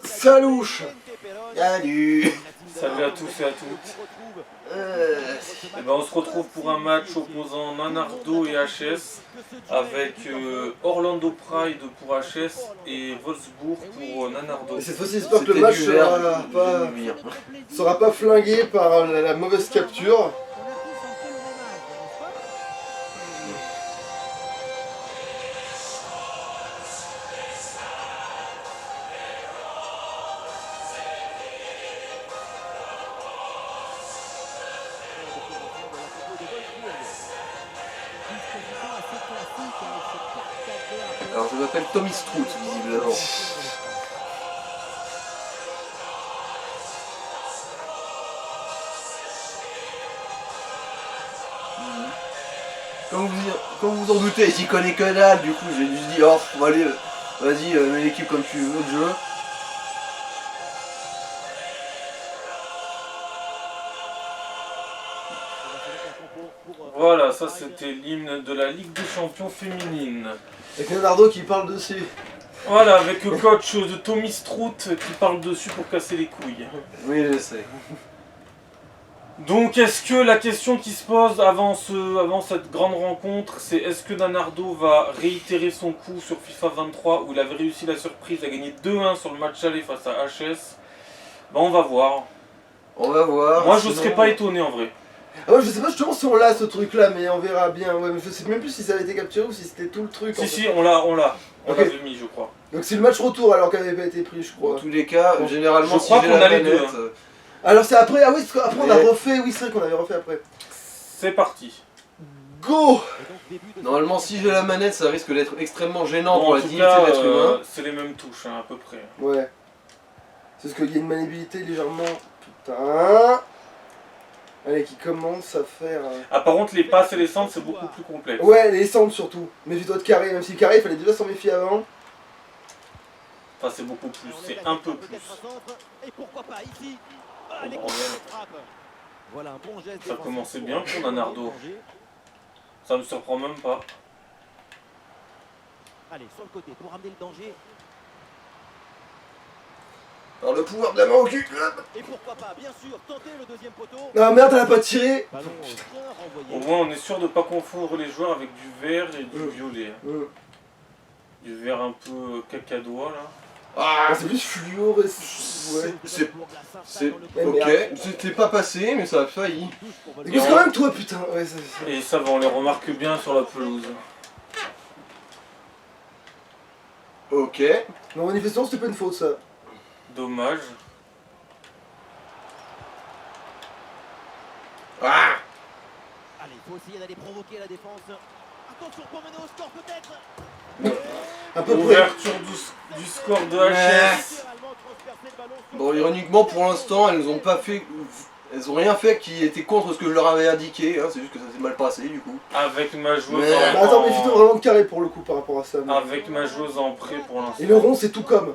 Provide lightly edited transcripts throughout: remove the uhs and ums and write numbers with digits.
Salouche. Salut. Salut à tous et à toutes. Et ben on se retrouve pour un match opposant Nanardo et HS avec Orlando Pride pour HS et Wolfsburg pour Nanardo. Et cette fois-ci, j'espère que le match sera pas flingué par la mauvaise capture. Alors je m'appelle Tommy Strout, visiblement. Comme vous en doutez, j'y connais que dalle, du coup j'ai dû se dire, oh, allez, vas-y, mets l'équipe comme tu veux de jeu. Voilà, ça c'était l'hymne de la Ligue des Champions féminine. Avec Leonardo qui parle dessus. Voilà, avec le coach de Tommy Strout qui parle dessus pour casser les couilles. Oui, je sais. Donc est-ce que la question qui se pose avant cette grande rencontre, c'est est-ce que Nanardo va réitérer son coup sur FIFA 23 où il avait réussi la surprise à gagner 2-1 sur le match aller face à HS? Ben on va voir. On va voir. Moi je serais pas étonné en vrai. Ah ouais, je sais pas justement si on l'a ce truc là, mais on verra bien. Ouais, mais je sais même plus si ça avait été capturé ou si c'était tout le truc. Si, on l'a. On Ok. l'avait mis, je crois. Donc c'est le match retour alors qu'elle avait pas été pris, je Dans crois. tous les cas, Bon. généralement, Je si crois j'ai qu'on la a les deux, manette, Alors c'est après, ah oui, parce qu'après on a Mais- refait, oui c'est vrai qu'on avait refait après. C'est parti. Go. normalement, si j'ai la manette, ça risque d'être extrêmement gênant Bon, pour en la tout dignité cas, de l'être humain. c'est les mêmes touches, hein, à peu près. Ouais. C'est parce qu'il y a une maniabilité légèrement... Putain. Allez, qui commence à faire... Ah, par contre, les passes et les centres, c'est beaucoup plus complexe. Ouais, les centres surtout. Méfie-toi de carré, même si le carré, il fallait déjà s'en méfier avant. Enfin, c'est beaucoup plus, c'est un peu plus. Et pourquoi pas ici? Allez, Allez, frappe. Voilà un bon geste. Ça commençait bien pour Nanardo. Ça me surprend même pas. Allez, sur le côté pour ramener le danger. Par le pouvoir de la main au cul. Et pourquoi pas, bien sûr, tenter le deuxième poteau. Ah merde, elle a pas tiré. Ballon bien Au renvoyé. moins, on est sûr de pas confondre les joueurs avec du vert et du violet. Du vert un peu cacadois, là. Ah, c'est plus fluorescent. Ouais. C'est... Eh, Ok, merde. c'était pas passé, mais ça a failli. Écoute quand même toi, putain. Ouais, Et ça va, on les remarque bien sur la pelouse. Ok. Non, manifestement, c'était pas une faute, ça. Dommage. Ah. Allez, il faut essayer d'aller provoquer la défense. Attention pour mener au score peut-être. À peu près. Ouverture du score de HS. Littéralement transpercer le ballon sur Bon, le- ironiquement, pour l'instant, elles ont pas fait... Elles ont rien fait qui était contre ce que je leur avais indiqué, hein. C'est juste que ça s'est mal passé, du coup. Avec ma joueuse Mais- Bah, attends, méfie-toi vraiment de carré pour le coup par rapport à ça. mais- Avec ma joueuse en prêt pour l'instant. Et le rond, c'est tout comme.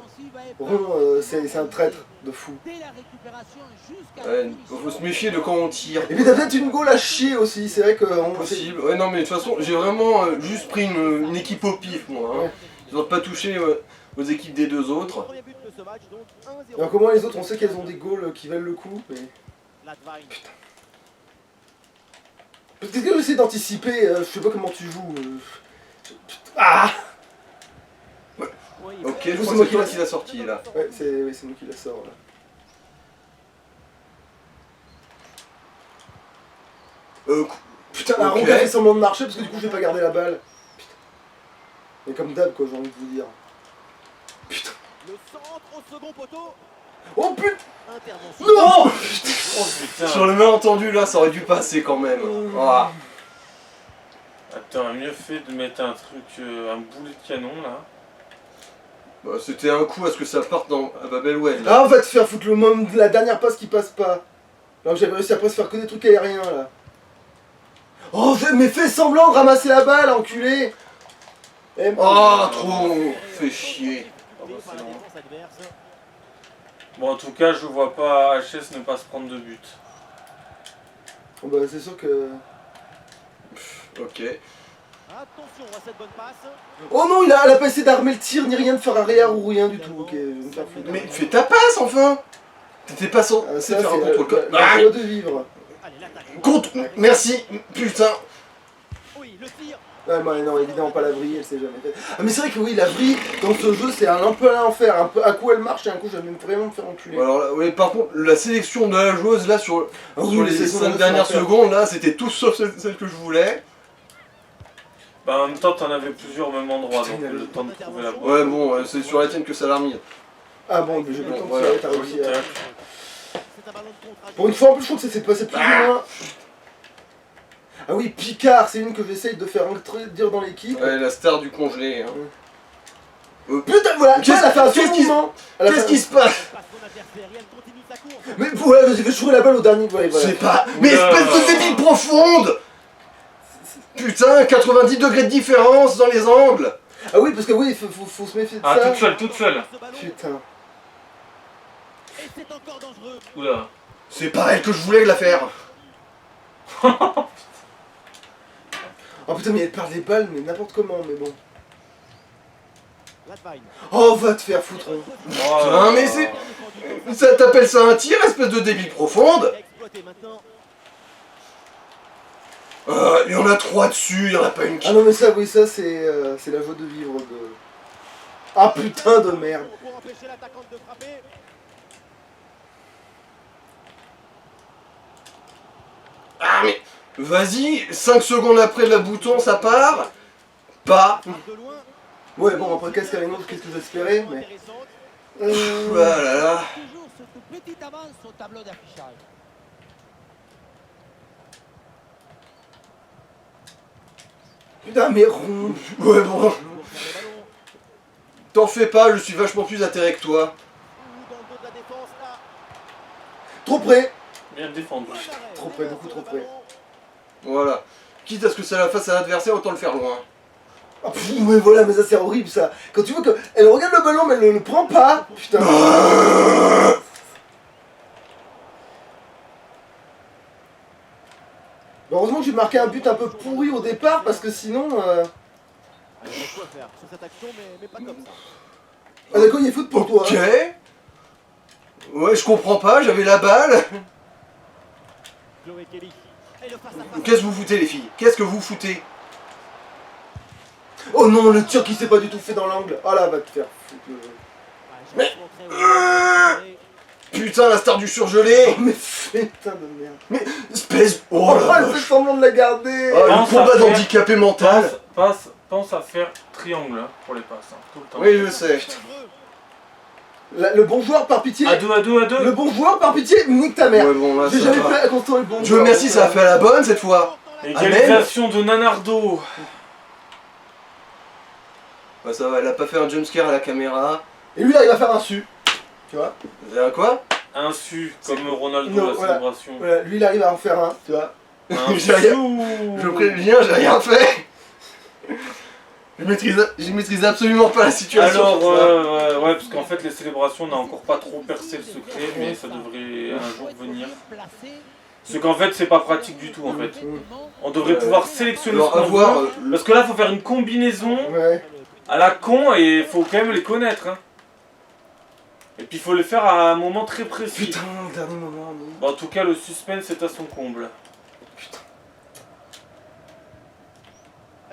Rond, c'est un traître de fou. Dès la récupération jusqu'à Ouais, faut se méfier de quand on tire. Et puis t'as peut-être une goal à chier aussi, c'est vrai que... Possible. Ouais, non, mais de toute façon, j'ai vraiment juste pris une équipe au pif, moi. Hein. Ouais. Je dois pas toucher aux équipes des deux autres. Premier but de ce match, donc 1-0. Alors comment les autres, on sait qu'elles ont des goals qui valent le coup, mais... Ladvine. Peut-être que j'essaie d'anticiper, je sais pas comment tu joues. Ah. Oui, Ok, mais- je C'est crois moi que qui c'est toi l'a- qui l'a sorti, là. Ouais, c'est nous qui la sort là. Putain, la Ok. ronde a fait semblant de marcher parce que du coup je vais pas garder la balle. Putain. Mais comme d'hab quoi, j'ai envie de vous dire. Putain. Le centre au second poteau. Oh putain. Intervention. Non. Oh putain. Sur le malentendu, là, ça aurait dû passer quand même. Ah. Attends, mieux fait de mettre un truc, un boulet de canon là. Bah, c'était un coup à ce que ça parte à Babelwell, là. Ah, on va te faire foutre le moment de la dernière passe qui passe pas. Alors que j'avais réussi après à se faire que des trucs aériens là. Oh, mais fais semblant de ramasser la balle, enculé. Eh, Ah, trop fait chier. Ah bah, Par c'est la long. défense adverse. Bon, en tout cas, je vois pas HS ne pas se prendre de but. Bon, bah c'est sûr que... Ok. Attention à cette bonne passe. Oh non, elle a pas essayé d'armer le tir, ni rien de faire arrière ou rien du tout. Ok, je vais me faire foutre. Mais fais ta passe enfin. T'étais pas censé Ah, ça, faire un c'est contrôle. la joie de vivre. Allez, l'attaque. Contre. Merci. Putain. Oui, le tir. Ah, bah, non, évidemment pas la vrille, elle s'est jamais faite. Ah, mais c'est vrai que oui, la vrille dans ce jeu, c'est un peu à l'enfer. Un coup elle marche et un coup je vais même vraiment me faire enculer. Alors là, ouais, par contre, la sélection de la joueuse là sur, Ah oui, sur les les sélections 5 de dernières l'enfer. secondes là, c'était tout sauf celle que je voulais. Bah, en même temps, t'en avais plusieurs au même endroit, donc Putain, le temps de trouver la bonne. Ouais, bon, c'est sur la tienne que ça l'a remis. Ah bon, mais j'ai pas le temps de Voilà. tirer, t'as réussi à... C'est un ballon de contre à Pour une fois, en plus, je trouve que ça s'est passé plus ou moins. Ah oui, Picard, c'est une que j'essaye de faire dire dans l'équipe. Ouais, la star du congelé. Hein. Putain, voilà, Qu'est-ce- elle a fait un qu'est-ce seul qui- mouvement. Elle a Qu'est-ce fait qui se passe? passe son adversaire et elle continue sa course. Mais voilà, vas-y, fais jouer la balle au dernier. Ouais, voilà. C'est pas. Mais Oula. espèce de débile profonde! Putain, 90 degrés de différence dans les angles! Ah oui, parce que oui, faut se méfier de Ah, ça. toute seule, toute seule. Ce ballon, Putain. et c'est encore dangereux. Oula. C'est pas elle que je voulais la faire! Oh putain, mais elle perd les balles, mais n'importe comment, mais bon. Latvain. Oh, va te faire foutre. Hein. Oh, mais c'est- Ça t'appelle ça un tir, espèce de débile profonde? Exploité maintenant. Il y en a 3 dessus, il y en a pas une qui. Ah non, mais ça, oui, ça, c'est la joie de vivre de... Ah putain de merde. Pour empêcher l'attaquante de frapper. Ah mais. Vas-y, 5 secondes après le bouton, ça part. Pas. Frappe de loin. Ouais, bon, après, qu'est-ce que j'espérais, mais... Intéressante. Ah là là. Toujours cette petite avance au tableau d'affichage. Putain, mais rond. Ouais, bon. Pour faire le ballon. T'en fais pas, je suis vachement plus atterré que toi. Ou dans le dos de la défense là. Trop près. Bien défendu. Bon arrêt. Trop près, beaucoup trop près. Voilà. Quitte à ce que ça la fasse à l'adversaire, autant le faire loin. Ah, pff, mais voilà, mais ça c'est horrible ça. Quand tu vois qu'elle regarde le ballon mais elle le prend pas. Putain. Heureusement que j'ai marqué un but un peu pourri au départ parce que sinon... Il y a quoi faire sur cette action, mais pas comme ça. Ah d'accord, il est foot pour toi. Ok. Ouais, je comprends pas, j'avais la balle. Chloé Kelly. Et le face à face. Qu'est-ce que vous foutez, les filles? Qu'est-ce que vous foutez? Oh non, le tir qui s'est pas du tout fait dans l'angle. Oh là, va te faire foutre. Ouais, je vais montrer au- Putain, la star du surgelé. Oh mais putain de merde. Espèce. Oh Oh, là elle là. fait semblant de la garder. Oh, le Pense à combat faire- d'handicapé mental. Pense à faire triangle hein, pour les passes, hein, tout le temps. Oui, je sais. dangereux. Le bon joueur par pitié. À deux, à deux, à deux. Le bon joueur par pitié, nique ta mère. Ouais, bon, là, J'ai ça jamais va. fait constant le bon Dieu joueur. merci, ça a fait à la bonne cette fois. Égalisation de Nanardo. Ouais, ça va, elle a pas fait un jumpscare à la caméra. Et lui là, il va faire un su. Tu vois. C'est un quoi? Insu, comme Ronaldo Non, la voilà. célébration. Voilà, lui il arrive à en faire un, tu vois. J'ai rien- Insu. Je préviens, j'ai rien fait. Je maîtrise absolument pas la situation. Alors, sur ça. ouais, parce qu'en fait, les célébrations, on n'a encore pas trop percé le secret, mais ça devrait un jour venir. C'est qu'en fait, c'est pas pratique du tout, en fait. On devrait pouvoir sélectionner ce Alors, qu'on avoir. veut, parce que là, faut faire une combinaison Ouais. à la con et il faut quand même les connaître. Hein. Et puis, il faut les faire à un moment très précis. Putain, le dernier moment. mais- Bon, en tout cas, le suspense est à son comble.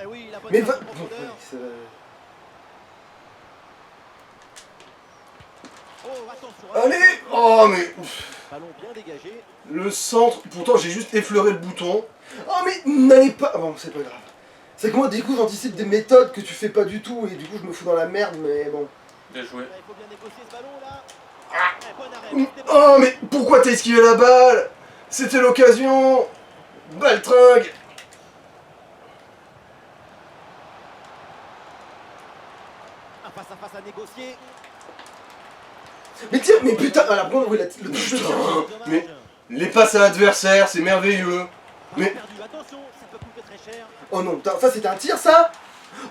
Eh oui, la bonne Mais passe va. en profondeur. Oh, attention. Allez. Oh, mais. Ballon bien dégagé. Le centre. Pourtant, j'ai juste effleuré le bouton. Oh mais n'allez pas. Bon, c'est pas grave. C'est que moi, du coup, j'anticipe des méthodes que tu fais pas du tout et du coup, je me fous dans la merde, mais bon. Bien joué. Il faut bien négocier ce ballon là. Eh, bon arrêt. Oh, mais pourquoi t'as esquivé la balle? C'était l'occasion. Baltringue. Un face à face à négocier. Mais tiens, mais putain, alors bon, oui, le touche de tir. Putain. Dommage. mais- Les passes à l'adversaire, c'est merveilleux. Mais. Perdu. Attention, ça peut coûter très cher. Oh non, putain, ça c'était un tir ça.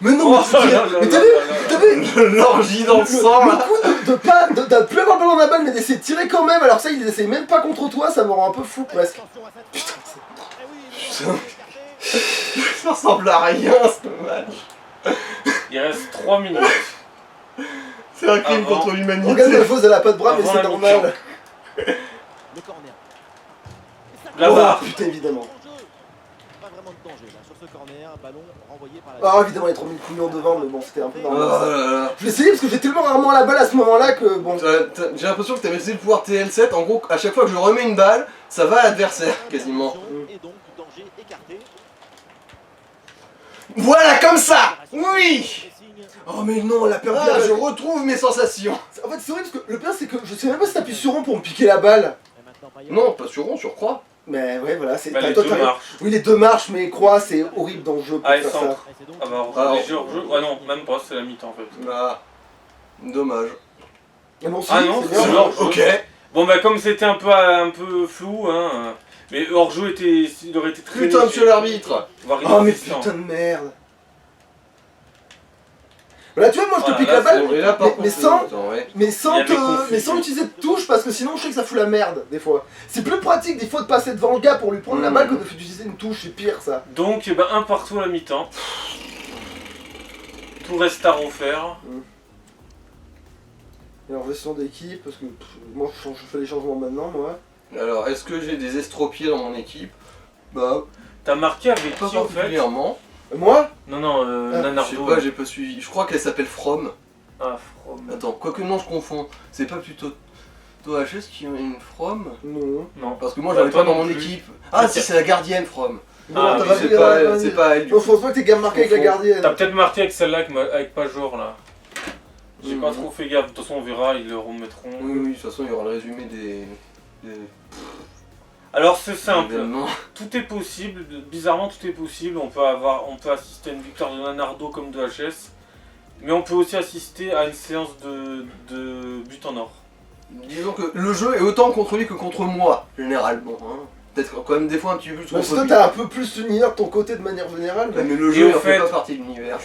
Mais non, Oh mais tu tires. Mais t'as vu, t'as vu L'orgie dans le sang le là. coup de plus avoir le ballon dans la balle mais d'essayer de tirer quand même, alors ça ils essayent même pas contre toi, ça me rend un peu fou presque. Attention à cette frappe. Eh oui, le ballon est écarté. Ça ressemble à rien ce match. Il reste 3 minutes. C'est un crime Avant. contre l'humanité. Regarde Delphos, elle a pas de bras, mais Avant c'est la normal. Le corner. Et ça La Oh, barre. putain, évidemment. Pas vraiment de danger là sur ce corner, ballon renvoyé par la. Ah, évidemment, il y a 3000 couillons devant, mais bon, c'était un peu Oh normal. ça. là là. Je vais essayer parce que j'ai tellement rarement la balle à ce moment-là que bon. J'ai l'impression que t'as maîtrisé le pouvoir TL7. En gros, à chaque fois que je remets une balle, ça va à l'adversaire quasiment. Et donc danger écarté. Voilà, comme ça. Oui. Oh, mais non, elle a perdu Ah, la je balle. retrouve mes sensations. En fait, c'est horrible parce que le pire, c'est que je sais même pas si t'appuies sur rond pour me piquer la balle. Et maintenant, Payet. Non, pas sur rond, sur croix. Mais ouais, voilà, c'est. Bah, les toi, deux t'as- marches. Oui, les deux marches, mais croix, c'est horrible dans le jeu pour Ah, et faire ça. centre. Et c'est donc Ah bah, Alors- léger hors-jeu. Ouais, non, même pas, c'est la mi-temps en fait. Bah, dommage. Mais non, si, Ah non, c'est c'est bien. genre- Ok. Bon, bah, comme c'était un peu flou, hein. Mais hors-jeu il aurait été très. Putain, léger. monsieur l'arbitre. Voire Oh, mais inexistant. putain de merde. Voilà, tu vois, moi je te Voilà, pique là, la balle, Bon, et là, par mais contre, sans- attends, ouais. mais sans, Il y avait te- confusion. mais sans utiliser de touche parce que sinon je sais que ça fout la merde des fois. C'est plus pratique des fois de passer devant le gars pour lui prendre la balle que d'utiliser une touche, c'est pire ça. Donc, eh ben, un partout à la mi-temps. Tout reste à refaire. Et en gestion d'équipe, parce que moi je fais les changements maintenant, moi. Alors, est-ce que j'ai des estropiés dans mon équipe? Bah, T'as marqué avec pas qui en fait? particulièrement. Moi Non, Ah, Je Nanardo. sais pas, j'ai pas suivi. Je crois qu'elle s'appelle From. Ah, From. Attends, quoique non, je confonds. C'est pas plutôt HS qui a une From? Non. Non. Parce que moi, Bah, j'en ai toi pas dans non mon plus. équipe. Ah, si, c'est la gardienne From. Non, oui, t'as pas c'est vu, pas, c'est pas elle du Non, coup. je pense pas que t'es bien marqué avec la gardienne. T'as peut-être marqué avec celle-là, avec Pajor là. J'ai pas Mhm. trop fait gaffe. De toute façon, on verra, ils le remettront. Oui, oui, de toute façon, il y aura le résumé des Alors, c'est simple. événements. Tout est possible. Bizarrement, tout est possible. On peut assister à une victoire de Nanardo comme de HS. Mais on peut aussi assister à une séance de but en or. Disons que le jeu est autant contre lui que contre moi, généralement. Hein. Peut-être quand même des fois un petit peu plus Bah, contre si toi lui. t'as un peu plus l'univers de ton côté de manière générale. Ouais, mais le Et jeu au il en fait fait, pas partie de l'univers.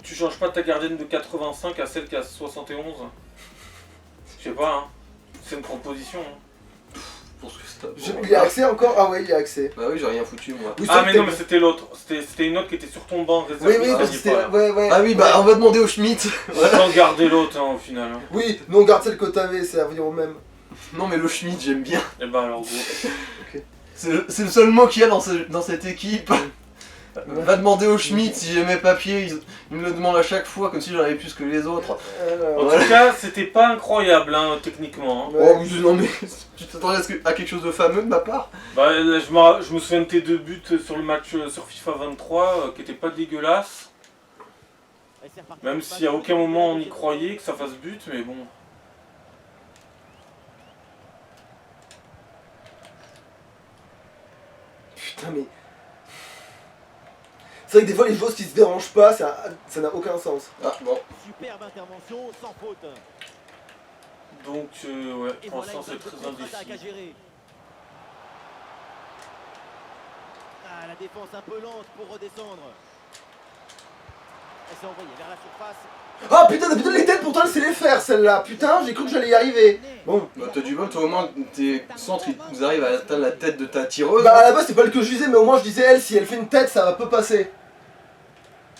Tu changes pas ta gardienne de 85 à celle qui a 71? Je sais pas, hein. C'est une proposition. Hein. Pour ce que c'est. Il y a accès encore. Ah ouais, il y a accès. Bah oui, j'ai rien foutu moi. Oui, Ah, c'est mais que non, t'es- mais c'était l'autre. C'était une autre qui était sur ton banc réservé. Oui, oui, parce que c'était. Ouais, ouais. Ah oui, bah on va demander au Schmitt. Autant garder l'autre hein, au final. Hein. Oui, nous on garde celle que t'avais, c'est à revenir au même. Non, mais le Schmitt, j'aime bien. Et ben alors, gros. C'est le seul mot qu'il y a dans cette équipe. Va demander au Schmitt si j'ai mes papiers, il me le demande à chaque fois comme si j'en avais plus que les autres. Alors. En tout cas, c'était pas incroyable hein, techniquement. Hein. Ouais. Oh oui, non mais tu t'attendais à quelque chose de fameux de ma part? Bah, là, je me souviens de tes 2 buts sur le match sur FIFA 23 qui étaient pas dégueulasses. Et c'est reparti. Même si à aucun moment on y croyait que ça fasse but, mais bon. Putain, mais. C'est vrai que des fois les joueurs qui se dérangent pas, ça n'a aucun sens. Ah bon. Superbe intervention, sans faute. Donc, ouais, Et pour voilà l'instant une c'est très contre-attaque à indécis. gérer. Ah, la défense un peu lente pour redescendre. Elle s'est envoyée vers la surface. Ah putain, les têtes pourtant elle sait les faire celle-là. Putain, j'ai cru que j'allais y arriver. Bon. Bah t'as du bol, toi au moins tes centres ils arrivent à atteindre la tête de ta tireuse. Bah à la base c'est pas le que je visais, mais au moins je disais elle, si elle fait une tête, ça va peu passer.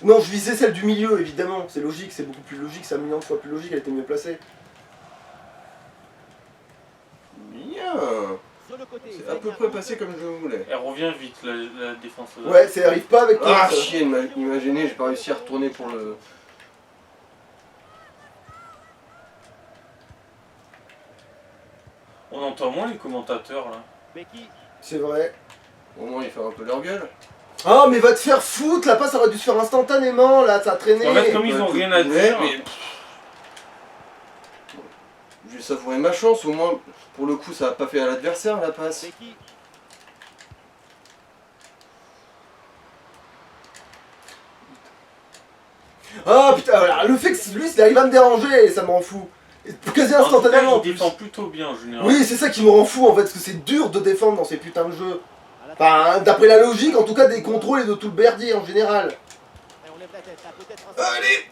Non, je visais celle du milieu évidemment, c'est logique, c'est beaucoup plus logique, c'est un million de fois plus logique, elle était mieux placée. Bien. Sur le côté. C'est à peu près passé comme je voulais. Elle revient vite la défense. Ouais, ça arrive pas avec toi. Ah ça. chier, il m'a gêné, j'ai pas réussi à retourner pour le... On entend moins les commentateurs là. Becky. C'est vrai. Au moins ils font un peu leur gueule. Ah mais va te faire foutre, la passe aurait dû se faire instantanément, là, ça a traîné. En fait, comme ils ont rien à Ouais, dire. mais... J'ai savouré ma chance, au moins pour le coup ça a pas fait à l'adversaire la passe. Becky. Ah putain, voilà, le fait que lui, il arrive à me déranger, ça m'en fout. Et quasi En tout cas, instantanément. en il plus. défend plutôt bien en général. Oui, c'est ça qui me rend fou en fait, parce que c'est dur de défendre dans ces putains de jeux. À la Enfin, d'après la logique, en tout cas des contrôles et de tout le berdier en général. Et on lève la tête, là, peut-être un Allez.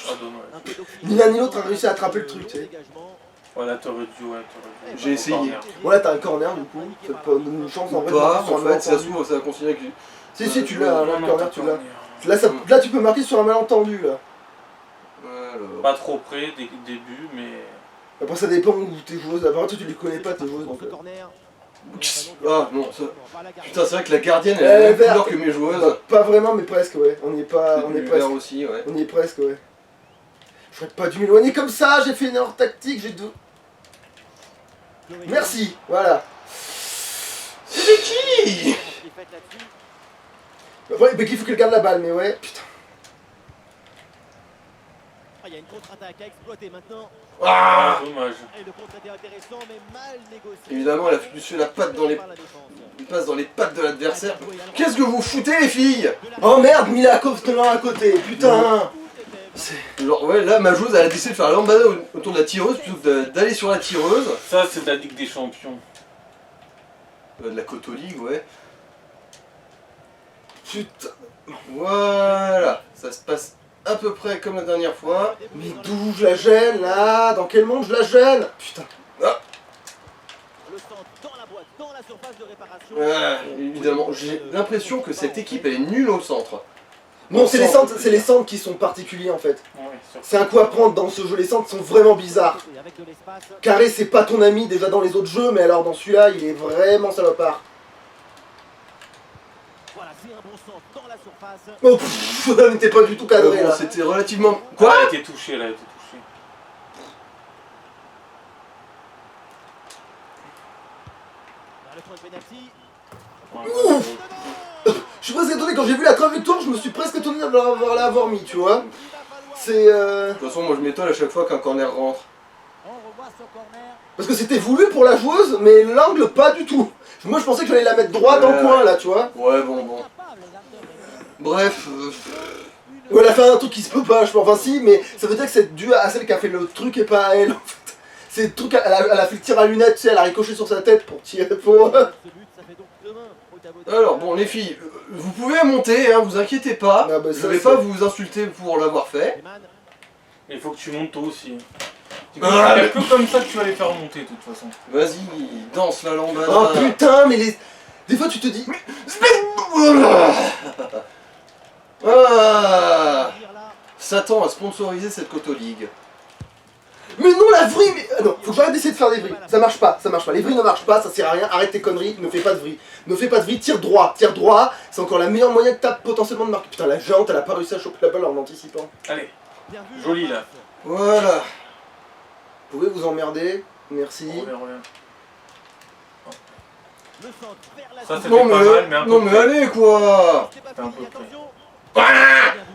Ah, dommage. un peu d'oxygène. Ni l'un ni l'autre a réussi à attraper le truc, tu sais. Dégagement. Voilà, t'aurais dû, ouais, J'ai essayé. Corner. Voilà, t'as un corner du coup. Ça te donne une chance en Ou vrai. pas, sur en un fait, ça malentendu. s'ouvre, ça va continuer avec... Si, tu l'as, là, Non, le non, corner, t'as tu l'as. corner. Là, tu peux marquer sur un malentendu là. Alors... Pas trop près dès le début, mais. Après, ça dépend où tes joueuses. Apparemment, toi, tu les connais pas tes joueuses donc. Ah non, ça... Putain, c'est vrai que la gardienne, elle Elle a la est même couleur verte. que mes joueuses. Bah, pas vraiment, mais presque, ouais. On y est pas. On est Le presque. vert aussi, ouais. On y est presque, ouais. J'aurais pas dû m'éloigner comme ça, j'ai fait une erreur tactique, j'ai deux. Merci, voilà. C'est qui? Ouais, Becky, il faut qu'elle garde la balle, mais ouais, putain. Il y a une contre-attaque à exploiter maintenant. Ah, Dommage. Et le contre était intéressant, mais mal négocié. évidemment, elle a foutu la patte dans les... Par la défense. Il passe dans les pattes de l'adversaire. Qu'est-ce que vous foutez, les filles? Oh merde, Mila Kovtelan à côté, putain. Genre, ouais, là, ma joueuse, elle a décidé de faire la lambada autour de la tireuse plutôt que d'aller sur la tireuse. Ça, c'est de la Ligue des Champions. De la Koto League, ouais. Putain. Voilà, ça se passe à peu près comme la dernière fois. Mais d'où je la gêne là? Dans quel monde je la gêne? Putain. Le centre dans la boîte, dans la surface de réparation. Évidemment, j'ai l'impression que cette équipe, elle est nulle au centre. Non, c'est les centres qui sont particuliers en fait. Ouais, sur- C'est un coup à prendre dans ce jeu, les centres sont vraiment bizarres. Avec de l'espace. Carré, c'est pas ton ami déjà dans les autres jeux, mais alors dans celui-là, il est vraiment salopard. Voilà, c'est un bon centre dans la surface. Oh pff, elle n'était pas du tout cadré Bon, là. c'était relativement... Quoi? Elle a été touchée, elle a été touchée. Vers le point de pénalty. Ouais, Ouf. Je suis presque étonné quand j'ai vu la trajectoire, je me suis presque étonné d'avoir l'avoir mis, tu vois. C'est De toute façon, moi je m'étonne à chaque fois qu'un corner rentre. On revoit ce corner. parce que c'était voulu pour la joueuse, mais l'angle pas du tout. Moi je pensais que j'allais la mettre droit dans le coin là, tu vois. Ouais, bon. Capable, l'arbitre. Bref, Ou elle a fait un truc qui se peut pas, je pense. Enfin si, mais ça veut dire que c'est dû à celle qui a fait le truc et pas à elle en fait. C'est le truc, elle a fait le tir à lunettes, tu sais, elle a ricoché sur sa tête pour tirer pour... Ce but, ça fait donc 2 mains au tableau de- alors bon les filles, vous pouvez monter, hein, vous inquiétez pas. Ah, bah, Je ça, vais c'est- pas vous insulter pour l'avoir fait. Eman. Mais il faut que tu montes toi aussi. Il Ah, n'y a mais- que comme ça que tu vas les faire monter, de toute façon. Vas-y, danse la lambada. Oh putain, mais les... Des fois tu te dis... Ah, Dire là. Satan a sponsorisé cette Koto League. Mais non, la vrille, mais... Ah non, faut que j'arrête d'essayer de faire des vrilles. Ça marche pas, ça marche pas. Les vrilles ne marchent pas, ça sert à rien. Arrête tes conneries, ne fais pas de vrilles. Ne fais pas de vrilles, tire droit. Tire droit, c'est encore la meilleure moyen que t'as potentiellement de marquer. Putain, la géante, elle a pas réussi à choper la balle en anticipant. Allez, Bien vu, Joli, la là. passe. Voilà. Vous pouvez vous emmerder, merci. reviens. Le centre vers la Ça, surface. c'était pas mal, mais un peu non mais près. allez quoi. C'est pas un fini, peu attention.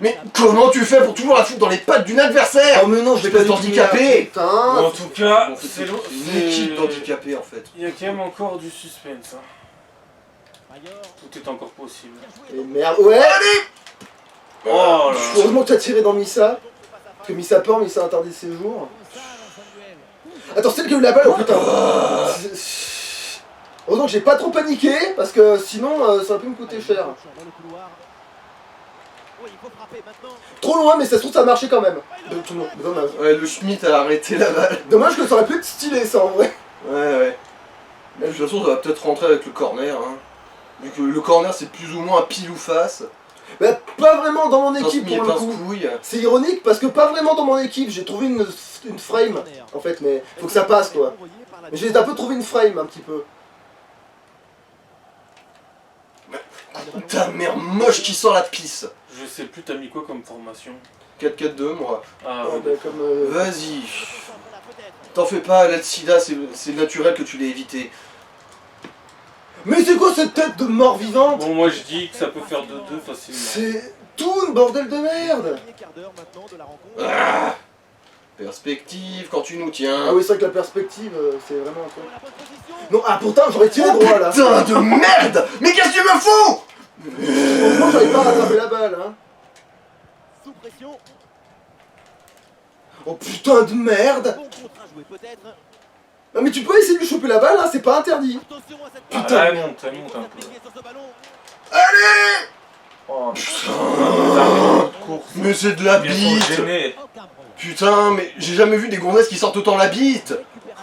Mais comment tu fais pour toujours la foutre dans les pattes d'une adversaire? Oh mais non, je vais Espèce pas du tout d'handicapé. m'énerver. Putain. En tout cas, Bon, c'est c'est une équipe d'handicapés en fait. Il y a quand même encore du suspense. Hein. Ailleurs. Tout est encore possible. Bien joué. Et merde, ouais. Oh là. Heureusement que t'as tiré dans Missa. Parce que Missa peur, Missa interdit de séjour. Ça, dans un duel. Attends, c'est elle qui a eu la balle, oh putain. Heureusement que j'ai pas trop paniqué, parce que sinon ça aurait pu me coûter cher. Dans le couloir. Oui, il faut frapper maintenant. Trop loin, mais ça se trouve ça a marché quand même. Dommage. Ouais, le Schmitt a arrêté la balle. Dommage que ça aurait pu être stylé ça en vrai. Ouais. Mais de toute façon, ça va peut-être rentrer avec le corner. Hein. Vu que le corner, c'est plus ou moins un pile ou face. Mais pas vraiment dans mon équipe Transmis et pour le coup. pince-couille. C'est ironique parce que pas vraiment dans mon équipe. J'ai trouvé une frame en fait, mais faut que ça passe quoi. Mais j'ai un peu trouvé une frame un petit peu. Ta mère moche qui sort la pisse. Je sais plus, t'as mis quoi comme formation? 4-4-2, moi. Ah, Ouais, ouais, bah, comme, Vas-y. T'en fais pas, l'Alcida, c'est naturel que tu l'aies évité. Mais c'est quoi cette tête de mort vivante? Bon, moi je dis que ça peut faire 2-2 facilement. C'est tout un bordel de merde. Quart d'heure maintenant de la rencontre. Ah, perspective, quand tu nous tiens. Ah oui, c'est vrai que la perspective, c'est vraiment un truc. La bonne position. Non, ah pourtant j'aurais tiré Oh droit là. putain de merde. Mais qu'est-ce que tu me fous? Heureusement j'avais pas rattrapé la balle hein. Sous pression. Oh putain de merde. Bon contre à jouer peut-être. Non mais tu peux essayer de lui choper la balle hein, c'est pas interdit. Attention à cette Ah, Putain. là, elle monte un peu. sur ce ballon. Allez. Oh putain, course. Mais c'est de la Ils sont bite. gênés. Aucun problème. Putain, mais j'ai jamais vu des gonzesses qui sortent autant la bite. Récupère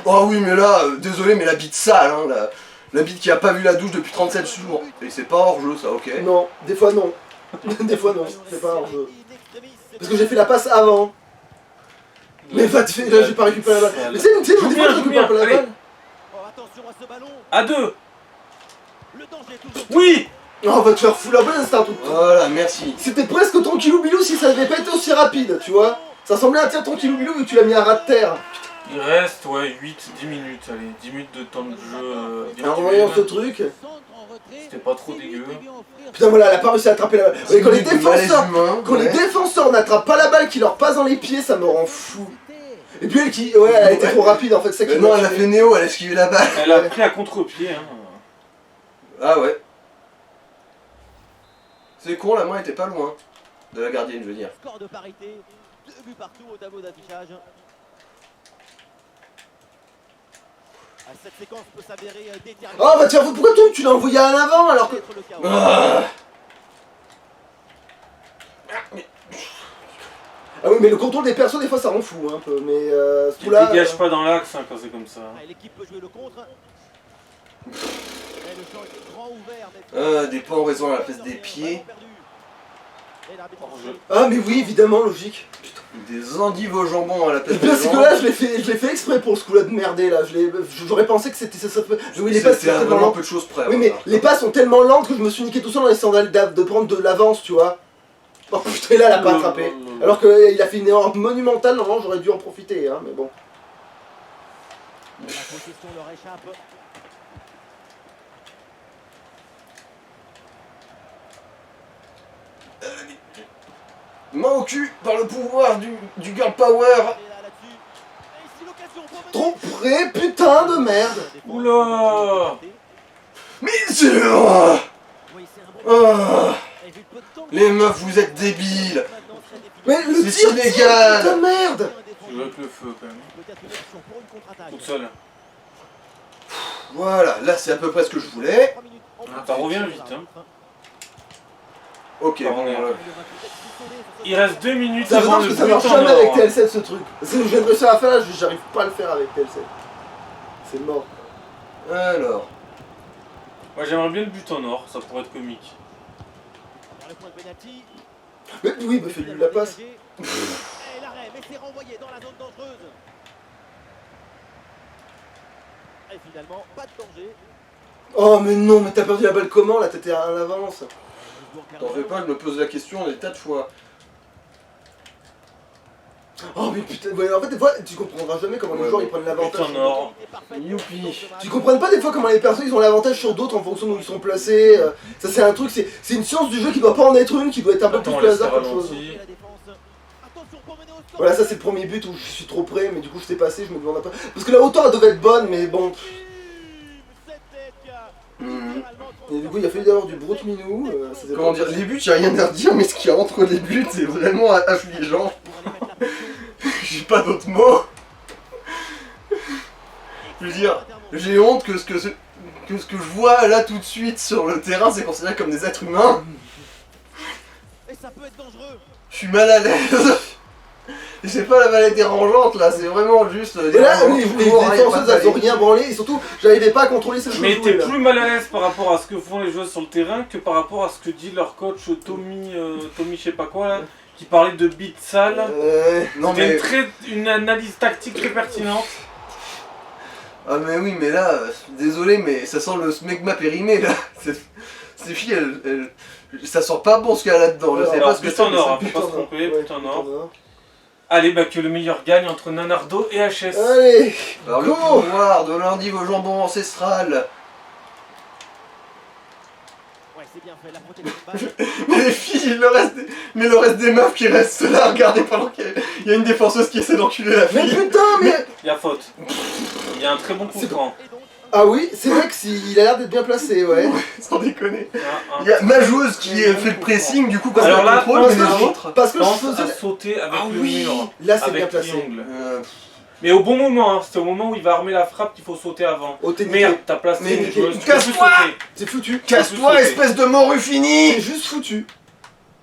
Oh oui, mais là, désolé, mais la bite sale, hein, la bite qui a pas vu la douche depuis 37 jours. Et c'est pas hors jeu, ça, ok. Non, des fois non. Des fois non, c'est pas hors jeu. Parce que j'ai fait la passe avant. Mais va te faire, là j'ai pas récupéré la balle. Mais tu sais, des fois je récupère pas la allez. balle. Oh, attention à ce ballon. À 2. Le danger est toujours. Oui. Oh, va te faire foutre la balle, c'était un truc. Voilà, merci. C'était presque tranquillou bilou si ça avait pas été aussi rapide, tu vois. Ça semblait un tir tranquillou bilou vu que tu l'as mis à ras de terre. Il reste, ouais, 8-10 minutes, allez, 10 minutes de temps de jeu. En voyant ce truc. C'était pas trop dégueu. Putain voilà, elle a pas réussi à attraper la balle. Ouais, quand les défenseurs, quand les ouais. défenseurs n'attrapent pas la balle qui leur passe dans les pieds, ça me rend fou. Et puis elle qui, ouais, elle a été trop rapide en fait, c'est ça qui Non, m'a elle a tué. fait Néo, elle a esquivé la balle. Elle a pris à contre-pied. Hein. Ah ouais. C'est con, la main était pas loin de la gardienne, je veux dire. Score de parité. 2 buts partout au tableau d'affichage. Ah, cette séquence peut s'avérer déterminante. Oh bah tiens, pourquoi toi tu l'as envoyé en avant alors que... Peut-être le chaos. Ah. Ah oui mais le contrôle des persos des fois ça rend fou hein, un peu, mais ce Tu coup-là... dégages pas dans l'axe hein, quand c'est comme ça. Ah, l'équipe peut jouer le contre. Et le champ est grand ouvert. Mais... Des pas en raison à la place des pieds. Et l'arbitre Hors en jeu. jeu. Ah mais oui, évidemment, logique. Des endives au jambon à la Et place le des pire c'est que jambes. là je l'ai fait exprès pour ce coup-là de merder là, j'aurais pensé que c'était ça. Oui les passes C'était sont à tellement vraiment lentes. peu de choses près. Oui mais voilà. les passes sont tellement lentes que je me suis niqué tout seul en essayant de prendre de l'avance, tu vois. Oh putain là elle a pas attrapé. Alors qu'il a fait une erreur monumentale, normalement j'aurais dû en profiter hein, mais bon. La possession leur échappe. Main au cul par le pouvoir du girl power. Et là, là-dessus. Et ici l'occasion pour mener. Trop près, putain de merde. Oula. Mais c'est... Oh. Oui, c'est un bon. Ah. Et vu le peu de temps. Les meufs, vous êtes débiles. Maintenant, c'est défini. Mais le C'est tir, illégal. putain de merde. Tu joues avec le feu quand même. Peut-être une option pour une contre-attaque. Toute seule. Voilà, là c'est à peu près ce que je voulais. 3 minutes. Ah, ça revient vite, hein. Ok, Pardon, bon, voilà. Il reste 2 minutes Ça avant marche le que ça but marche en jamais avec or. TL7 ce truc. C'est je viens de réussir à faire là, j'arrive pas à le faire avec TL7. C'est mort. Alors, Moi j'aimerais bien le but en or, ça pourrait être comique. Vers le point de pénalty. Mais oui, bah fais-lui la passe. Et l'arrêt, mais c'est renvoyé dans la zone dangereuse. Et finalement, pas de danger. Oh mais non, mais t'as perdu la balle comment là, t'étais en avance. t'en fais pas, je me pose la question des tas de fois. Oh mais putain, ouais, en fait des fois tu comprendras jamais comment les Ouais, joueurs ouais. ils prennent l'avantage. But en or. Youpi. Tu comprends pas des fois comment les personnes ils ont l'avantage sur d'autres en fonction d'où ils sont placés. Ça c'est un truc, c'est une science du jeu qui doit pas en être une, qui doit être un peu Attends, plus on que laisse hasard le qu'autre chose. ralenti. La défense. Attention pour mener au score. Voilà, ça c'est le premier but où je suis trop près, mais du coup je t'ai passé, je me demande pas. Parce que la hauteur elle devait être bonne, mais bon. Et du coup il a fallu d'avoir du brut minou. C'était Comment pas- dire, les buts, y'a rien à redire, mais ce qu'il y a entre les buts, c'est vraiment affligeant. J'ai pas d'autres mots. Je veux dire, j'ai honte que ce que je vois là tout de suite sur le terrain, c'est considéré comme des êtres humains. Et ça peut être dangereux. Je suis mal à l'aise. Et c'est pas la valette dérangeante là, c'est vraiment juste. Et là, les défenseuses elles ont rien branlé, et surtout j'arrivais pas à contrôler ce que je Mais jouais t'es là. plus mal à l'aise par rapport à ce que font les joueurs sur le terrain que par rapport à ce que dit leur coach Tommy je sais pas quoi là, qui parlait de beat sale. Non C'était mais. une analyse tactique très pertinente. Ah mais oui, mais là, désolé, mais ça sent le smegma périmé là. Ces filles, ça sent pas bon ce qu'il y a là-dedans. Je sais Alors, pas ce que but c'est. en mais or, ça- hein, faut pas se tromper, Ouais, but en or. Allez, bah que le meilleur gagne entre Nanardo et HS. Allez, Alors le go. pouvoir de lundi au jambon ancestral. Ouais, c'est bien fait, la protection de balle. Mais les filles, le reste des meufs qui restent là, regardez pendant qu'il y a une défenseuse qui essaie d'enculer la Mais fille. putain, mais... Il y a faute. Il y a un très bon coup franc. Et donc, Ah oui, c'est vrai que il a l'air d'être bien placé, ouais. Sans déconner. Un- Il y a ma joueuse qui fait le pressing, du coup quand Alors elle là, contrôle, pense mais à- les autres. Parce que je Pense faisais... à sauter avec Ah le oui, mur. là c'est Avec bien placé. triangle. Euh, Mais au bon moment, hein. C'était au moment où il va armer la frappe qu'il faut sauter avant. Oh t'es Merde, niqué, t'as placé Mais une joueuse. tu peux plus casse-toi sauter. c'est foutu. Casse-toi, sauter. espèce de morue T'es fini. juste foutu.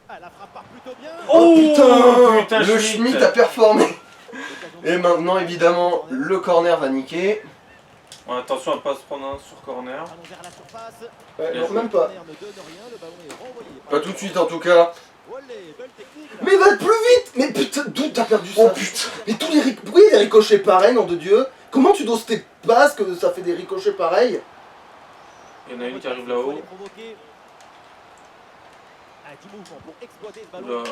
ah, la frappe part plutôt bien. Oh, putain, putain, Le Schmitt a performé. Et maintenant, évidemment, le corner va niquer. Bon, attention à pas se prendre un sur corner. Allons vers la surface. Ouais, Bien non, joué. même pas. Ne donne rien, le ballon est renvoyé. Pas tout de suite en tout cas. Olé, belle technique. Mais va plus vite. Mais putain, d'où t'as perdu ça? Oh putain. Mais tous les pourquoi il y a des ricochets pareils, nom de Dieu? Comment tu doses tes passes que ça fait des ricochets pareils? Il y en a une qui arrive là-haut. Un petit mouvement pour exploiter ce ballon. Oula.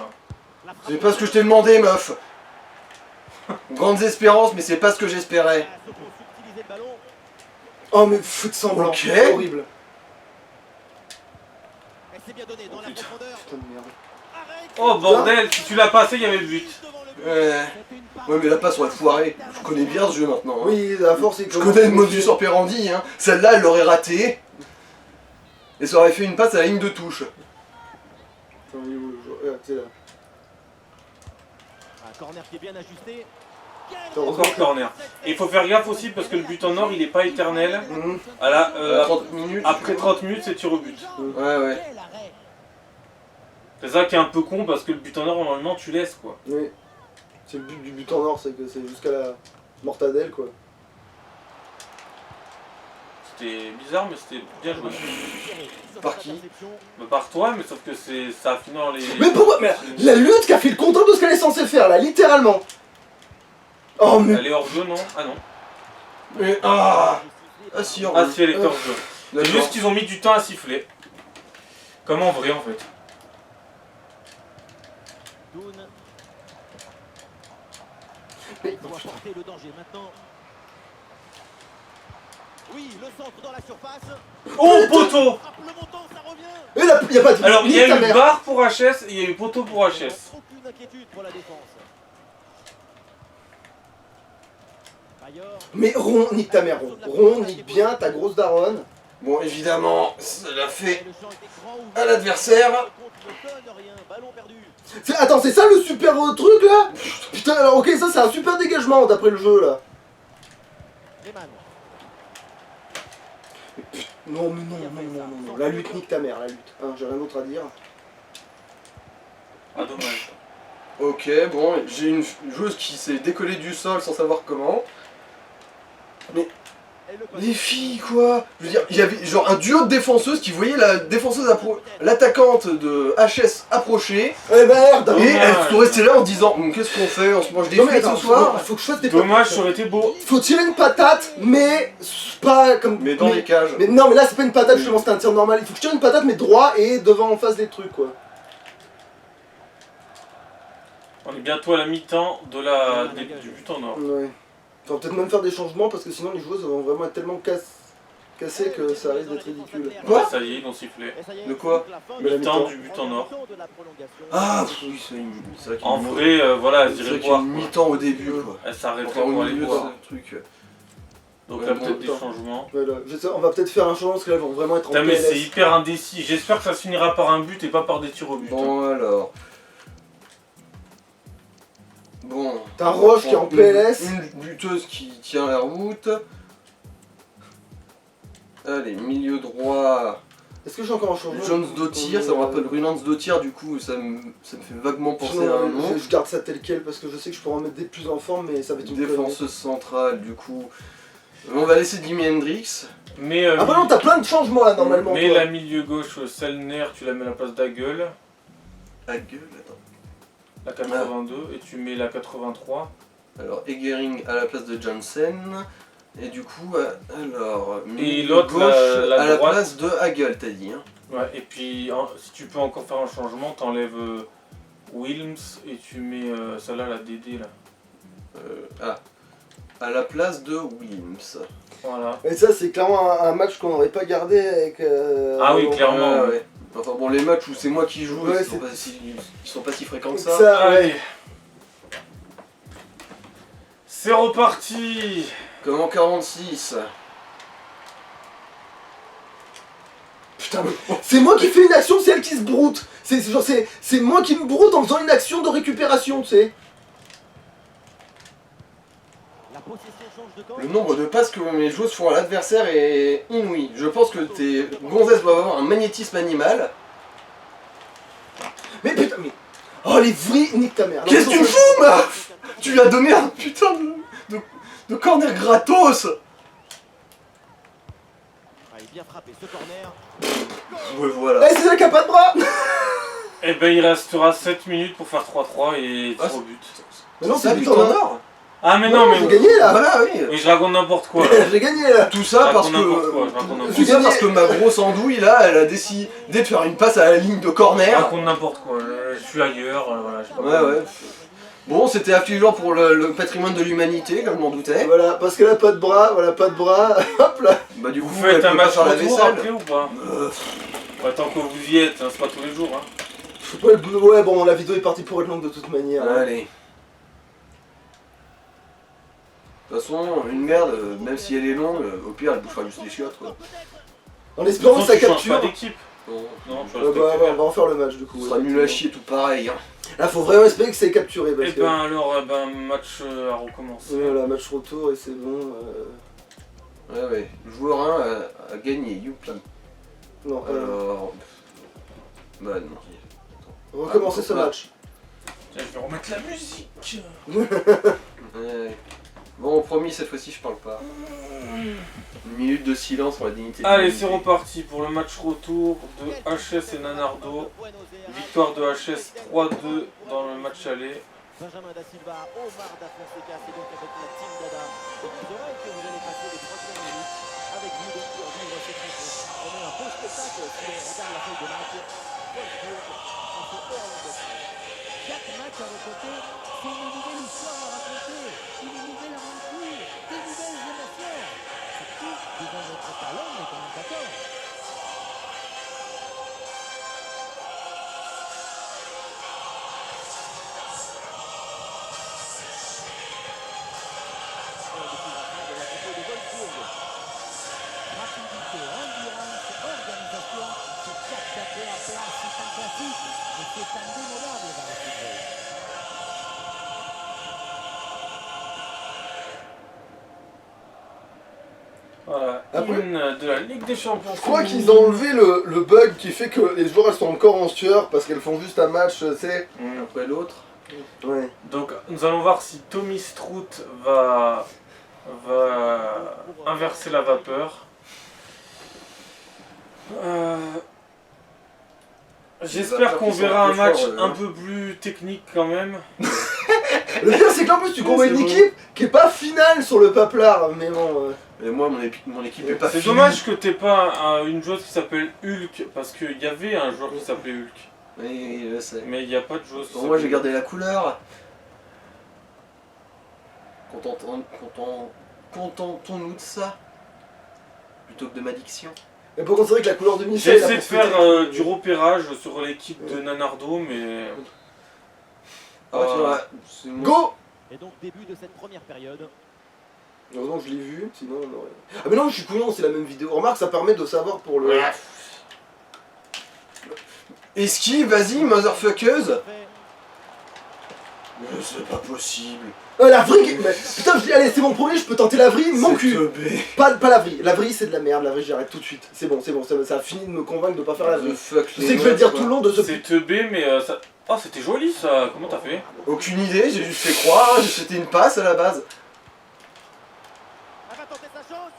La frappe C'est pas ce que je t'ai demandé, meuf. Grandes espérances, mais c'est pas ce que j'espérais. pour subtiliser le ballon. Oh mais faites semblant, Ok. c'est horrible. Elle s'est bien donnée dans la profondeur. Putain de merde. Arrête. Oh bordel, si tu l'as passé, il y avait le but. Devant le but. Ouais, mais la passe on va foirer. Je connais bien ce jeu maintenant. Hein. Oui, la force c'est que... Je connais le modus operandi. Hein. Celle-là, elle l'aurait raté. Et ça aurait fait une passe à la ligne de touche. Attends, il est où le joueur? C'est là. Un corner qui est bien ajusté. Encore corner. Et il faut faire gaffe aussi parce que le but en or il est pas éternel. Mmh. À 30 minutes. après 30 minutes c'est tir au but. Ouais, ouais. Quel arrêt. C'est ça qui est un peu con parce que le but en or normalement tu laisses quoi. Oui. C'est le but du but en or, c'est que c'est jusqu'à la mortadelle quoi. C'était bizarre mais c'était bien joué. Par qui? Bah, par toi mais sauf que ça a fini dans les... Mais pourquoi? Mais la lutte qui a fait le contraire de ce qu'elle est censée faire là, littéralement. Oh mais... Elle est hors jeu non? Ah non. Mais ah si, Ah si elle est hors jeu. C'est D'accord. juste qu'ils ont mis du temps à siffler. Comme en vrai en fait. Doun. Mais- Il doit porter le danger maintenant. Oui, le centre dans la surface. Oh poteau! Frappe le montant, ça revient. Et là, y a pas de... Alors il y a Nique ta eu mère. barre pour HS et il y a eu poteau pour HS. Aucune inquiétude pour la défense. Bayor. Mais Ron, nique ta mère Ron. Ron, nique bien ta grosse daronne. Bon, évidemment, ça l'a fait Le champ était grand ouvert. à l'adversaire. Le compte ne donne rien. Ballon perdu. Attends, c'est ça le super truc là? Putain, alors ok, ça c'est un super dégagement d'après le jeu là. Riemann. Non mais non. La lutte, nique ta mère, la lutte. Hein, j'ai rien d'autre à dire. Ah dommage. Ok, bon, j'ai une joueuse qui s'est décollée du sol sans savoir comment. Et le Les filles, quoi. Je veux dire, il y avait genre un duo de défenseuses qui voyait la défenseuse l'attaquante de HS approcher. Eh merde! Et elles sont restées là en disant qu'est-ce qu'on fait? On se mange des Non mais frites attends, ce soir? faut que je fasse des Dommage, ça aurait été beau. Faut tirer une patate, mais pas comme... Mais dans les cages. Mais non mais là c'est pas une patate, justement c'était un tir normal. Il faut que je tire une patate mais droit et devant en face des trucs quoi. On est bientôt à la mi-temps de du but en or. Ouais. Faut peut-être même faire des changements parce que sinon les joueuses vont vraiment être tellement cassées que ça risque d'être ridicule. Quoi? Ça y est, ils ont sifflé. Et ça y est, De quoi? c'est la fin Mais la du Mi-temps mi-temps. du but en or. temps de la prolongation. Ah oui, c'est vrai qu'il y a En une- vrai, voilà, c'est je vrai dirais qu'il y a boire. une mi-temps au début, quoi. Elle s'arrêterait Enfin, au pour aller milieu de boire. ce truc. Donc Ouais, là, bon, peut-être des attends. changements. Voilà. On va peut-être faire un changement parce que là ils vont vraiment être en Putain, mais c'est PLS. hyper indécis. J'espère que ça se finira par un but et pas par des tirs au but. Bon, alors. Bon. T'as Roche qui est en PLS. Une buteuse qui tient la route. Allez, milieu droit. Est-ce que j'ai encore un changement? Jones Dottir, ça me rappelle Runans Dottir, du coup ça me fait vaguement penser à un nom. Je garde ça tel quel parce que je sais que je pourrais en mettre des plus en forme mais ça va être une connerie. Défenseuse centrale, du coup. On va laisser Jimi Hendrix. Mais, Ah bah non, t'as plein de changements là normalement. mais toi. la milieu gauche, Selner, tu la mets à la place d'Agueul, À gueule, attends. la 82, et tu mets la 83. Alors, Egering à la place de Janssen. Et du coup, alors. Et milieu l'autre, gauche la à la droite. place de Hagel, t'as dit. Hein. Ouais, et puis si tu peux encore faire un changement, t'enlèves Wilms et tu mets celle-là, la DD là. À la place de Wilms. Voilà. Et ça c'est clairement un match qu'on n'aurait pas gardé avec... Ah oui, clairement. Ouais, ouais. Enfin bon, les matchs où c'est moi qui joue, Ouais, ils sont pas si fréquents que ça. Ça, ouais. Allez. C'est reparti. Comme en 46. Putain, mais c'est moi qui fais une action, c'est elle qui se broute. C'est moi qui me broute en faisant une action de récupération, tu sais. La possession change de camp. Le nombre de passes que mes joueuses font à l'adversaire est inouï. Je pense que tes gonzesses doivent avoir un magnétisme animal. Mais putain, mais... Oh les vrais, nique ta mère. Qu'est-ce que tu me fous, meuf? Tu tu lui as donné un putain de corner gratos. Ah, il est bien frappé ce corner. Ouais, voilà. Eh, c'est là qu'il n'y a pas de bras. Et ben il restera 7 minutes pour faire 3-3 et Ah, tir au but. Mais non, Ça, c'est but but en en or. or. Ah mais Non, non, mais j'ai gagné là. Voilà, oui. oui, je raconte n'importe quoi. J'ai gagné là. Tout ça Je parce raconte n'importe quoi, que... je raconte n'importe Tout ça parce que ma grosse andouille là, elle a décidé de faire une passe à la ligne de Je corner. raconte n'importe quoi. Je suis ailleurs, voilà. Je sais pas Ouais, quoi. ouais. Bon, c'était affligeant pour le patrimoine de l'humanité, comme je m'en doutais. Voilà, parce qu'elle a pas de bras, voilà, pas de bras. Hop là. Bah du coup, Vous elle faites un peut pas match faire la retour vaisselle. après ou pas? Ouais, tant que vous y êtes, hein, c'est pas tous les jours. Hein. Ouais, bon, la vidéo est partie pour être longue de toute manière. hein. Allez. De toute façon, une merde, même si elle est longue, au pire elle bouffera juste les chiottes quoi. En espérant que Sauf ça tu changes capture. pas d'équipe. Bon, Non, tu Ouais, restes bah, avec on va en faire le match du coup. ce sera nul à chier tout pareil. Hein. Là, faut vraiment espérer que c'est capturé parce Et que. ben alors, match à recommencer. Voilà, match retour et c'est bon. Ouais, ouais. Le joueur 1 a gagné, youpi. Non, Alors. Bah non. recommencer ce ah. match. Tiens, je vais remettre la musique. Ouais. Bon, promis, cette fois-ci je parle pas. Une minute de silence pour la dignité. de Allez, l'humanité. c'est reparti pour le match retour de HS et Nanardo. Victoire de HS 3-2 dans le match aller. Benjamin da Silva, Omar da Fonseca, c'est donc avec la team Dada. Et vous aurez que vous allez passer les prochaines minutes avec vous donc pour vivre cette rencontre. On a un beau spectacle si on regarde la feuille de match. Wolfsburg face au Holland. Chaque match à vos côtés, c'est une nouvelle histoire à raconter, une nouvelle aventure, des nouvelles émotions. Surtout devant notre talent, les commentateurs. De la côté de Wolfsburg. Rapidité, endurance, organisation, c'est chaque café à place, c'est un classique, mais c'est indémodable dans le football. Voilà, Après- hymne de la Ligue des Champions. Je crois qu'ils ont enlevé le bug qui fait que les joueurs elles sont encore en sueur parce qu'elles font juste un match, c'est. Après l'autre. Ouais. Donc nous allons voir si Tommy Strout va inverser la vapeur. J'espère qu'on verra un match un peu plus technique quand même. Le pire c'est qu'en plus tu combats une c'est bon. équipe qui est pas finale sur le paplard, mais bon. Et moi, mon équipe est pas C'est finie. dommage que t'aies pas une joueuse qui s'appelle Hulk, parce qu'il y avait un joueur qui s'appelait Hulk. Oui, je sais. Mais il n'y a pas de joueuse qui Bon, moi j'ai s'appelle gardé la couleur. Contentons-nous de ça plutôt que de ma diction. Mais pour contre c'est vrai que la couleur de Michel. J'ai elle a essayé de profité. faire du repérage sur l'équipe de Nanardo, mais... Ah, tu vois, c'est mon- Go. Et donc début de cette première période. Heureusement que je l'ai vu, sinon on aurait. Ah mais non, je suis couillon, c'est la même vidéo. Remarque, ça permet de savoir pour le. Esquive, vas-y, motherfuckers. Fait Mais c'est pas possible. La vrille. Mais putain, je dis, allez, c'est mon premier, je peux tenter la vrille, mon cul. teubé. Pas la vrille. La vrille c'est de la merde, la vrille j'arrête tout de suite. C'est bon, ça a fini de me convaincre de pas faire la vrille. fuck Je sais que je vais le dire tout le long de ce. C'est teubé, mais ça... Oh, c'était joli ça. Comment t'as fait? Aucune idée, j'ai juste fait croire, c'était une passe à la base. Elle va tenter sa chance.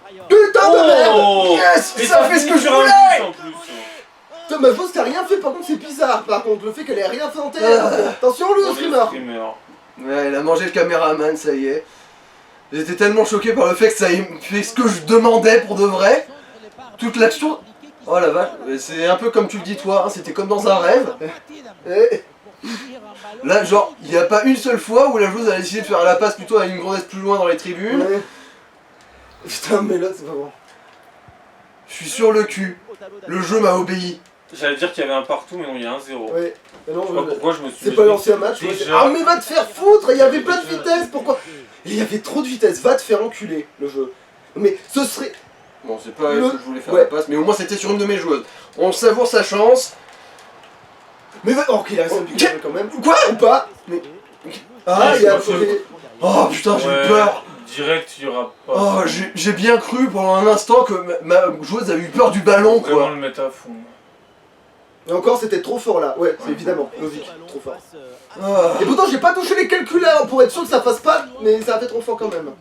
Ailleurs. Putain de merde. Oh Yes, Et ça fait ce que je finit sur un voulais. but, en plus. Putain, ma fausse t'as rien fait, par contre c'est bizarre. Par contre, le fait qu'elle ait rien fait en terre. Attention, le On est streamer. streamer. Ouais, il a mangé le caméraman, ça y est. J'étais tellement choqué par le fait que ça ait fait ce que je demandais pour de vrai. Toute l'action. Oh la vache, c'est un peu comme tu le dis toi, hein, c'était comme dans un rêve. Eh, Là, genre, il n'y a pas une seule fois où la joueuse a décidé de faire la passe plutôt à une grandesse plus loin dans les tribunes. ouais. Putain, mais là c'est pas bon. Je suis sur le cul. Le jeu m'a obéi. J'allais dire qu'il y avait un partout, mais non, il y a un zéro. Ouais. Mais non, Je sais pas pourquoi je me suis c'est pas lancé un match. Ouais. Déjà. Ah, mais va te faire foutre. Il y avait plein de vitesse. Pourquoi? Il y avait trop de vitesse. Va te faire enculer le jeu. Mais ce serait. Bon, c'est pas Le- ce que je voulais faire ouais. la passe, mais au moins c'était sur une de mes joueuses. On savoure sa chance. Mais va. Oh, ok, il a resté un petit peu quand même. Quoi? Ou pas? Mais. Ah, il y a. je pense que- Oh putain, j'ai Ouais, eu peur. Direct, il y aura pas. Oh, j'ai bien cru pendant un instant que ma joueuse a eu peur du ballon, Vraiment quoi. le mettre à fond. Et encore, c'était trop fort là. Ouais, c'est évidemment, logique, trop fort. Ah. Et pourtant, j'ai pas touché les calculs là pour être sûr que ça fasse pas, mais ça a fait trop fort quand même.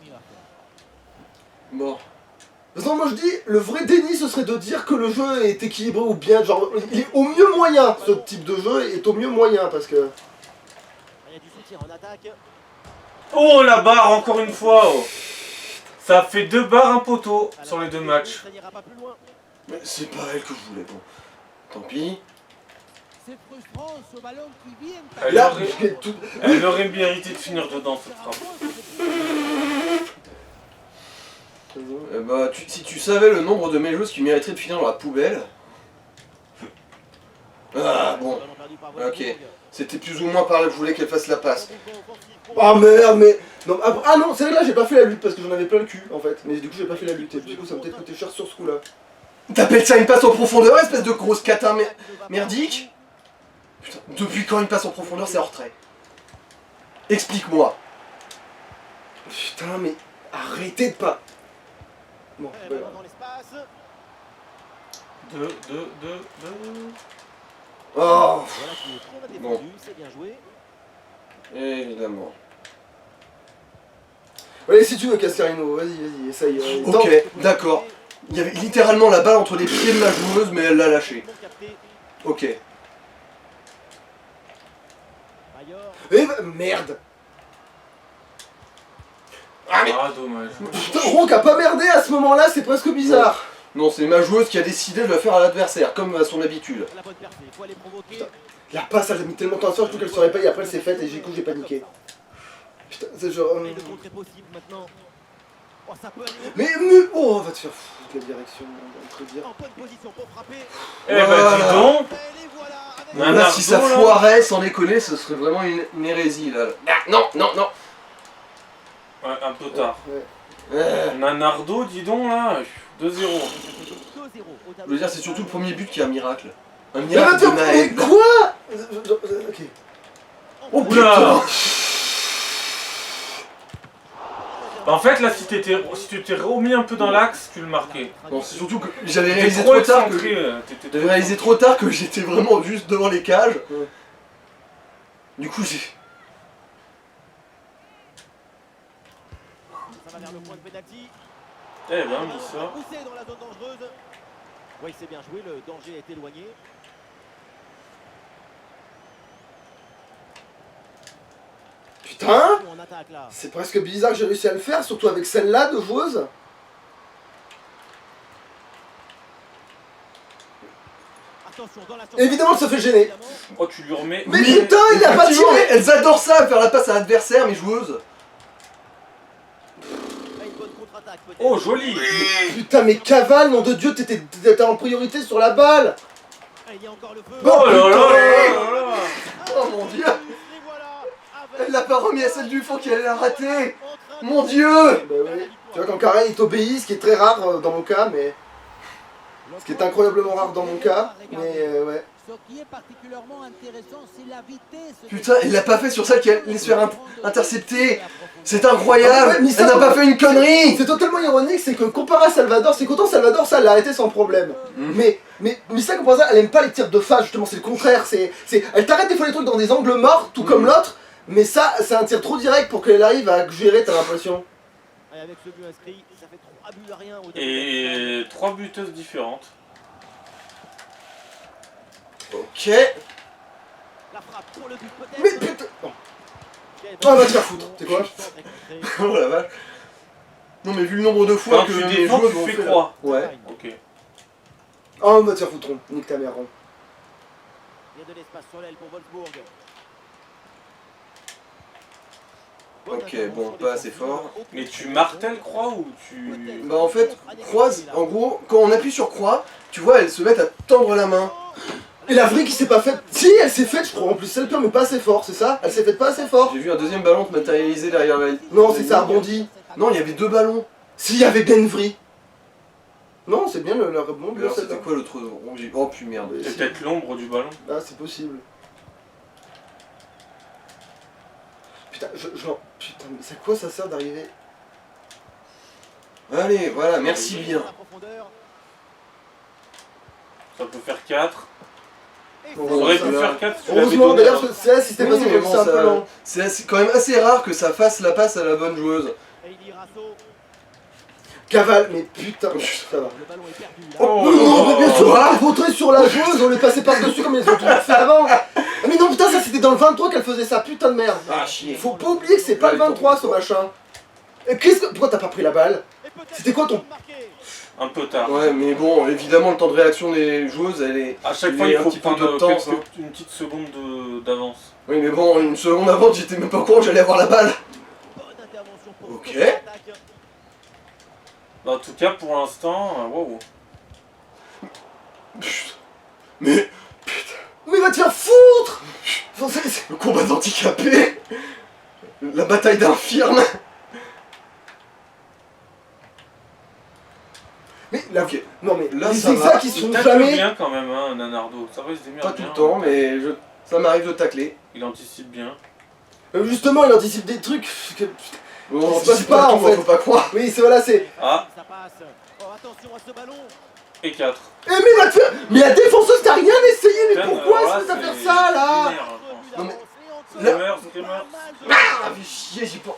Bon. De toute façon, moi je dis, le vrai déni ce serait de dire que le jeu est équilibré ou bien, genre, il est au mieux moyen, ce type de jeu est au mieux moyen parce que... Il y a du soutien en attaque. Oh la barre encore une fois oh. Ça fait 2 barres, un poteau sur les 2 matchs. Ça n'ira pas plus loin. Mais c'est pas elle que je voulais, bon. Tant pis. C'est frustrant ce ballon qui vient. Elle Là, aurait, tout... elle aurait mérité de finir dedans cette frappe. Bah, si tu savais le nombre de mes joueuses qui mériteraient de finir dans la poubelle. Ah, bon. Ballon perdu par Wolfsburg. Ok. C'était plus ou moins par là que je voulais qu'elle fasse la passe. Oh merde, mais... Non, ah non, c'est vrai que là j'ai pas fait la lutte parce que j'en avais plein le cul en fait. Mais du coup j'ai pas fait la lutte et du coup ça m'a peut-être coûté cher sur ce coup là. T'appelles ça une passe en profondeur, espèce de grosse catin merdique? Putain, depuis quand une passe en profondeur c'est en retrait? Explique-moi. Putain mais arrêtez de pas... Bon, Eh, voilà. ballon dans l'espace. 2. Oh, Voilà qui est très bien Bon. défendu, c'est bien joué. évidemment. Allez si tu veux Cascarino, vas-y, essaye. Ok, Tente. d'accord. Il y avait littéralement la balle entre les pieds de ma joueuse, mais elle l'a lâché. Bon capté. Ok. Mayor. Eh, merde. Ah dommage. Putain, Ronk a pas merdé à ce moment là, c'est presque bizarre. Non, c'est ma joueuse qui a décidé de le faire à l'adversaire, comme à son habitude. La bonne percée, il faut aller provoquer. Putain. La passe, elle a mis tellement de temps à se faire, je trouve qu'elle serait pas et après elle s'est faite et du coup j'ai paniqué. Putain, c'est genre... Et le contre est possible maintenant. Oh, ça peut aller. Mais... Oh, va te faire foutre la direction, on va te dire. En bonne position pour frapper. Eh bah dis donc. Et les voilà. Avec Un Là, si ça arceau, là. foirait, sans déconner, ce serait vraiment une hérésie, là. Ah, non, non, non. Ouais, un peu tard. Ouais. Nanardo, dis donc là. 2-0. 2-0 au Je tableau. veux dire, c'est surtout le premier but qui est un miracle. Un Mais va miracle te de faire... Mais Naël. quoi? Ok. Oh Oula. putain. Bah, en fait là si tu t'étais remis un peu dans l'axe, tu le marquais. Non, c'est surtout que j'avais T'étais réalisé trop trop tard que... excentré. J'avais réalisé trop tard que j'étais vraiment juste devant les cages. Ouais. Du coup, j'ai... Ça va vers le point de pénalty. Eh ben mis ça. Poussé dans la zone dangereuse. Oui, c'est bien joué, le danger est éloigné. Putain, En attaque là. c'est presque bizarre que j'ai réussi à le faire, surtout avec celle-là de joueuse. Attention dans la surface. Évidemment que ça fait gêner. Oh tu lui remets. Mais putain, il a pas Effectivement, mais tiré. elles adorent ça, faire la passe à l'adversaire, mes joueuses. Une bonne contre-attaque peut-être. Oh joli. Putain, mais cavale, nom de Dieu, t'étais en priorité sur la balle. Ah, il y a encore le feu. Oh là là putain. là là là. Oh mon dieu. Et voilà. Avec- Elle l'a pas remis à celle du fond qu'elle l'a raté. En train de- Mon dieu. Bah oui. Tu vois, quand Karen il t'obéit, ce qui est très rare dans mon cas, mais... Ce qui est incroyablement rare dans mon cas, mais ouais. Ce qui est particulièrement intéressant, c'est la vitesse. Putain, elle l'a pas fait sur celle qui allait se faire intercepter. C'est Ah ouais, incroyable. mais ça, Elle n'a pas fait une connerie. C'est totalement ironique, c'est que comparé à Salvador, c'est qu'autant Salvador, ça l'a arrêté sans problème. Mais ça, comparé à ça, elle aime pas les tirs de face, justement, c'est le contraire. Elle t'arrête des fois les trucs dans des angles morts, tout comme l'autre, mais ça, c'est un tir trop direct pour qu'elle arrive à gérer, t'as l'impression. Et avec ce but inscrit, ça fait 3 buts à rien au Et 3 buteuses différentes. Ok. La frappe pour le but peut-être. Mais putain. Oh. Ah, va te faire foutre, c'est quoi? Oh la vache. Non mais vu le nombre de fois Quand que tu mes défends, joueuses tu ont fais fait la- croix. Ouais. Ok. Oh, va te faire foutre, nique ta mère. Il y a de l'espace sur l'aile pour Wolfsburg. Ok, bon, pas assez fort. Mais tu martèles croix ou tu. Bah en fait, croise, en gros, quand on appuie sur croix, tu vois, elles se mettent à tendre la main. Et la vraie qui s'est pas faite. Si, elle s'est faite, je crois, en plus, c'est le pire, mais pas assez fort, c'est ça? Elle s'est faite pas assez fort. J'ai vu un deuxième ballon se matérialiser derrière la... Non, c'est ça, rebondi. Non, il y avait 2 ballons. S'il y avait Benvry. Non, c'est bien le rebond de Alors celle-là. c'était quoi l'autre rond? Oh putain merde. C'est peut-être l'ombre du ballon. Ah, c'est possible. Putain, putain, mais c'est quoi ça sert d'arriver? Allez, voilà, merci bien. La profondeur. Ça peut faire 4. Bon, On aurait ça pu va. faire 4 si tu l'avais Heureusement, donné d'ailleurs, avant. c'est là, si c'était Oui, passé mais comme bon, c'est un peu lent. c'est quand même assez rare que ça fasse la passe à la bonne joueuse. Heidi Rasso. Cavale, mais putain, ça va. Le ballon est perdu. Là. Oh, non, mais bien sûr, Quoi on voterait sur la joueuse, on est passé par-dessus comme ils ont toujours fait avant. Ah, mais non, putain, ça c'était dans le 23 qu'elle faisait ça, putain de merde. Ah, chier. Faut pas oublier que c'est pas le 23 ce machin. Et qu'est-ce que. Pourquoi t'as pas pris la balle? Et peut-être C'était quoi ton- marqué. Un peu tard. Ouais, mais bon, évidemment, le temps de réaction des joueuses, elle est. À chaque Il fois, y il a un faut petit peu prendre de temps, ça. une petite seconde d'avance. Oui, mais bon, une seconde avant, j'étais même pas au courant que j'allais avoir la balle. Bonne intervention pour Ok. l'attaque. Bah, en tout cas, pour l'instant, waouh. Putain. Mais Mais va te faire foutre. Enfin, le combat d'handicapés, la bataille d'infirmes. Mais là, Ok. non mais Là, les ça va. zigzags ils Il sont tacle jamais. bien quand même, hein, Nanardo. Ça va, il se démerde Pas tout bien. le temps, mais ça m'arrive de tacler. Il anticipe bien. Justement, il anticipe des trucs. Bon, Ça on se anticipe passe pas, tout, en fait. faut pas croire. Oui, c'est voilà, c'est. Ah, Ça passe. Oh, attention à ce ballon. et 4. Eh mais va te faire. Mais la défenseuse t'as rien essayé, mais pourquoi est-ce que t'as fait ça là? Non, mais- Screamer, screamer. Ah, fait chier, j'y pense.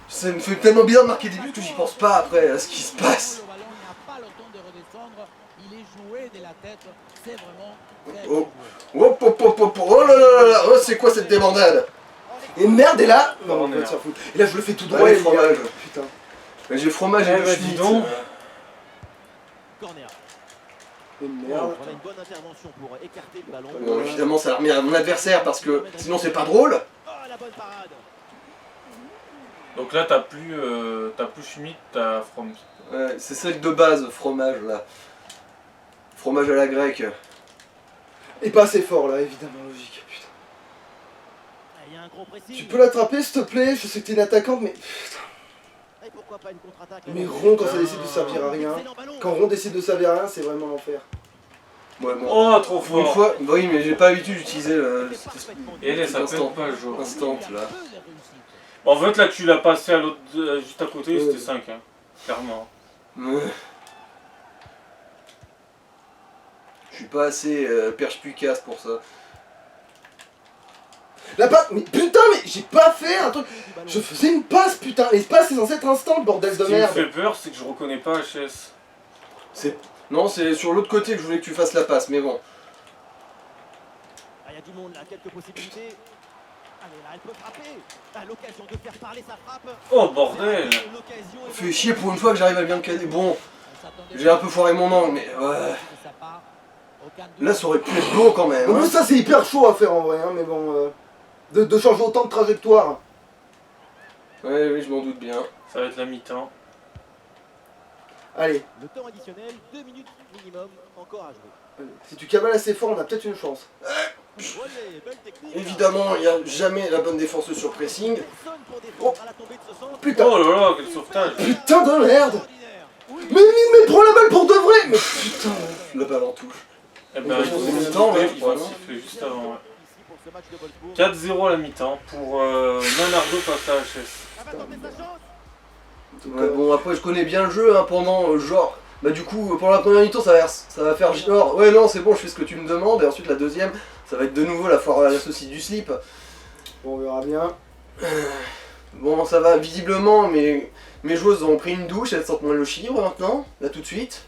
Ça me fait tellement bizarre de marquer des buts que j'y pense pas après à ce qui se passe. Le ballon n'a pas le temps de redescendre. Il est joué de la tête. C'est vraiment très Oh. bien joué. Hop, hop, hop, hop, oh là là là là, oh, c'est quoi cette débandade? Et merde, et là. Non, Oh, on va merde. te faire foutre. Et là, je le fais tout droit, Allez, les gars. fromage. Putain. Mais j'ai fromage et Eh le bah, schmitt. dis donc. Corner. Et merde. Voilà une bonne intervention pour écarter le ballon. Bon, évidemment, ça l'a remis à mon adversaire parce que sinon c'est pas drôle. Oh, la bonne parade. Donc là, t'as plus Schmidt, t'as From. Ouais, c'est celle de base, fromage là. Fromage à la grecque. Et pas assez fort là, évidemment, logique. Putain. Il y a un gros pressing. Tu peux l'attraper s'il te plaît? Je sais que t'es une attaquante, mais. Et pourquoi pas une contre-attaque. Mais Ron, quand ça décide de servir à rien. Excellent ballon. Quand Ron décide de servir à rien, c'est vraiment l'enfer. Ouais, bon. Oh, trop Une fort. fois, bah oui, mais j'ai pas l'habitude d'utiliser Et là, ça Instant. pète pas le jour. instant là. En fait, là, tu l'as passé à l'autre, juste à côté, Ouais. c'était 5, hein. Clairement. Ouais. Je suis pas assez perspicace pour ça. La passe. Mais putain, mais j'ai pas fait un truc. Je faisais une passe, putain. L'espace c'est censé être instant, bordel Ce de qui me merde. fait peur, c'est que je reconnais pas HS. Non, c'est sur l'autre côté que je voulais que tu fasses la passe, mais bon. Ah, il y a du monde là, quelques possibilités. Allez, là, elle peut frapper. À l'occasion de faire parler sa frappe. Oh, bordel. L'occasion est Fais chier pour une fois que j'arrive à bien me caler. Bon, j'ai un peu foiré mon angle, mais ouais. Là, ça aurait pu être beau quand même. En hein. plus, ça c'est hyper chaud à faire en vrai, hein, mais bon. De changer autant de trajectoire. Ouais, oui, je m'en doute bien. Ça va être la mi-temps. Allez, le temps additionnel, 2 minutes minimum encore à jouer. si tu cavales assez fort, on a peut-être une chance. Volley, belle technique. Évidemment, il n'y a jamais la bonne défenseuse sur pressing. Personne pour défendre à la tombée de ce centre. Putain, Oh là là, quel sauvetage. putain de merde. Extraordinaire. Oui. Mais prends la balle pour de vrai. Mais putain. La balle en touche. Eh ben, Ils ils ont ont mi-temps, sifflé, ouais, ils ont vraiment. sifflé juste avant, ouais. Ici pour ce match de Wolfsburg. 4-0 à la mi-temps pour Nanardo face à HS. Elle va tenter sa chance. Ouais, bon, après, je connais bien le jeu hein, pendant genre. Bah, du coup, pendant la première mi-temps, ça va faire genre. Ouais, non, c'est bon, je fais ce que tu me demandes. Et ensuite, la deuxième, ça va être de nouveau la foire à la saucisse du slip. Bon, on verra bien. Bon, ça va, visiblement, mes joueuses ont pris une douche, elles sentent moins le chibre maintenant, là tout de suite.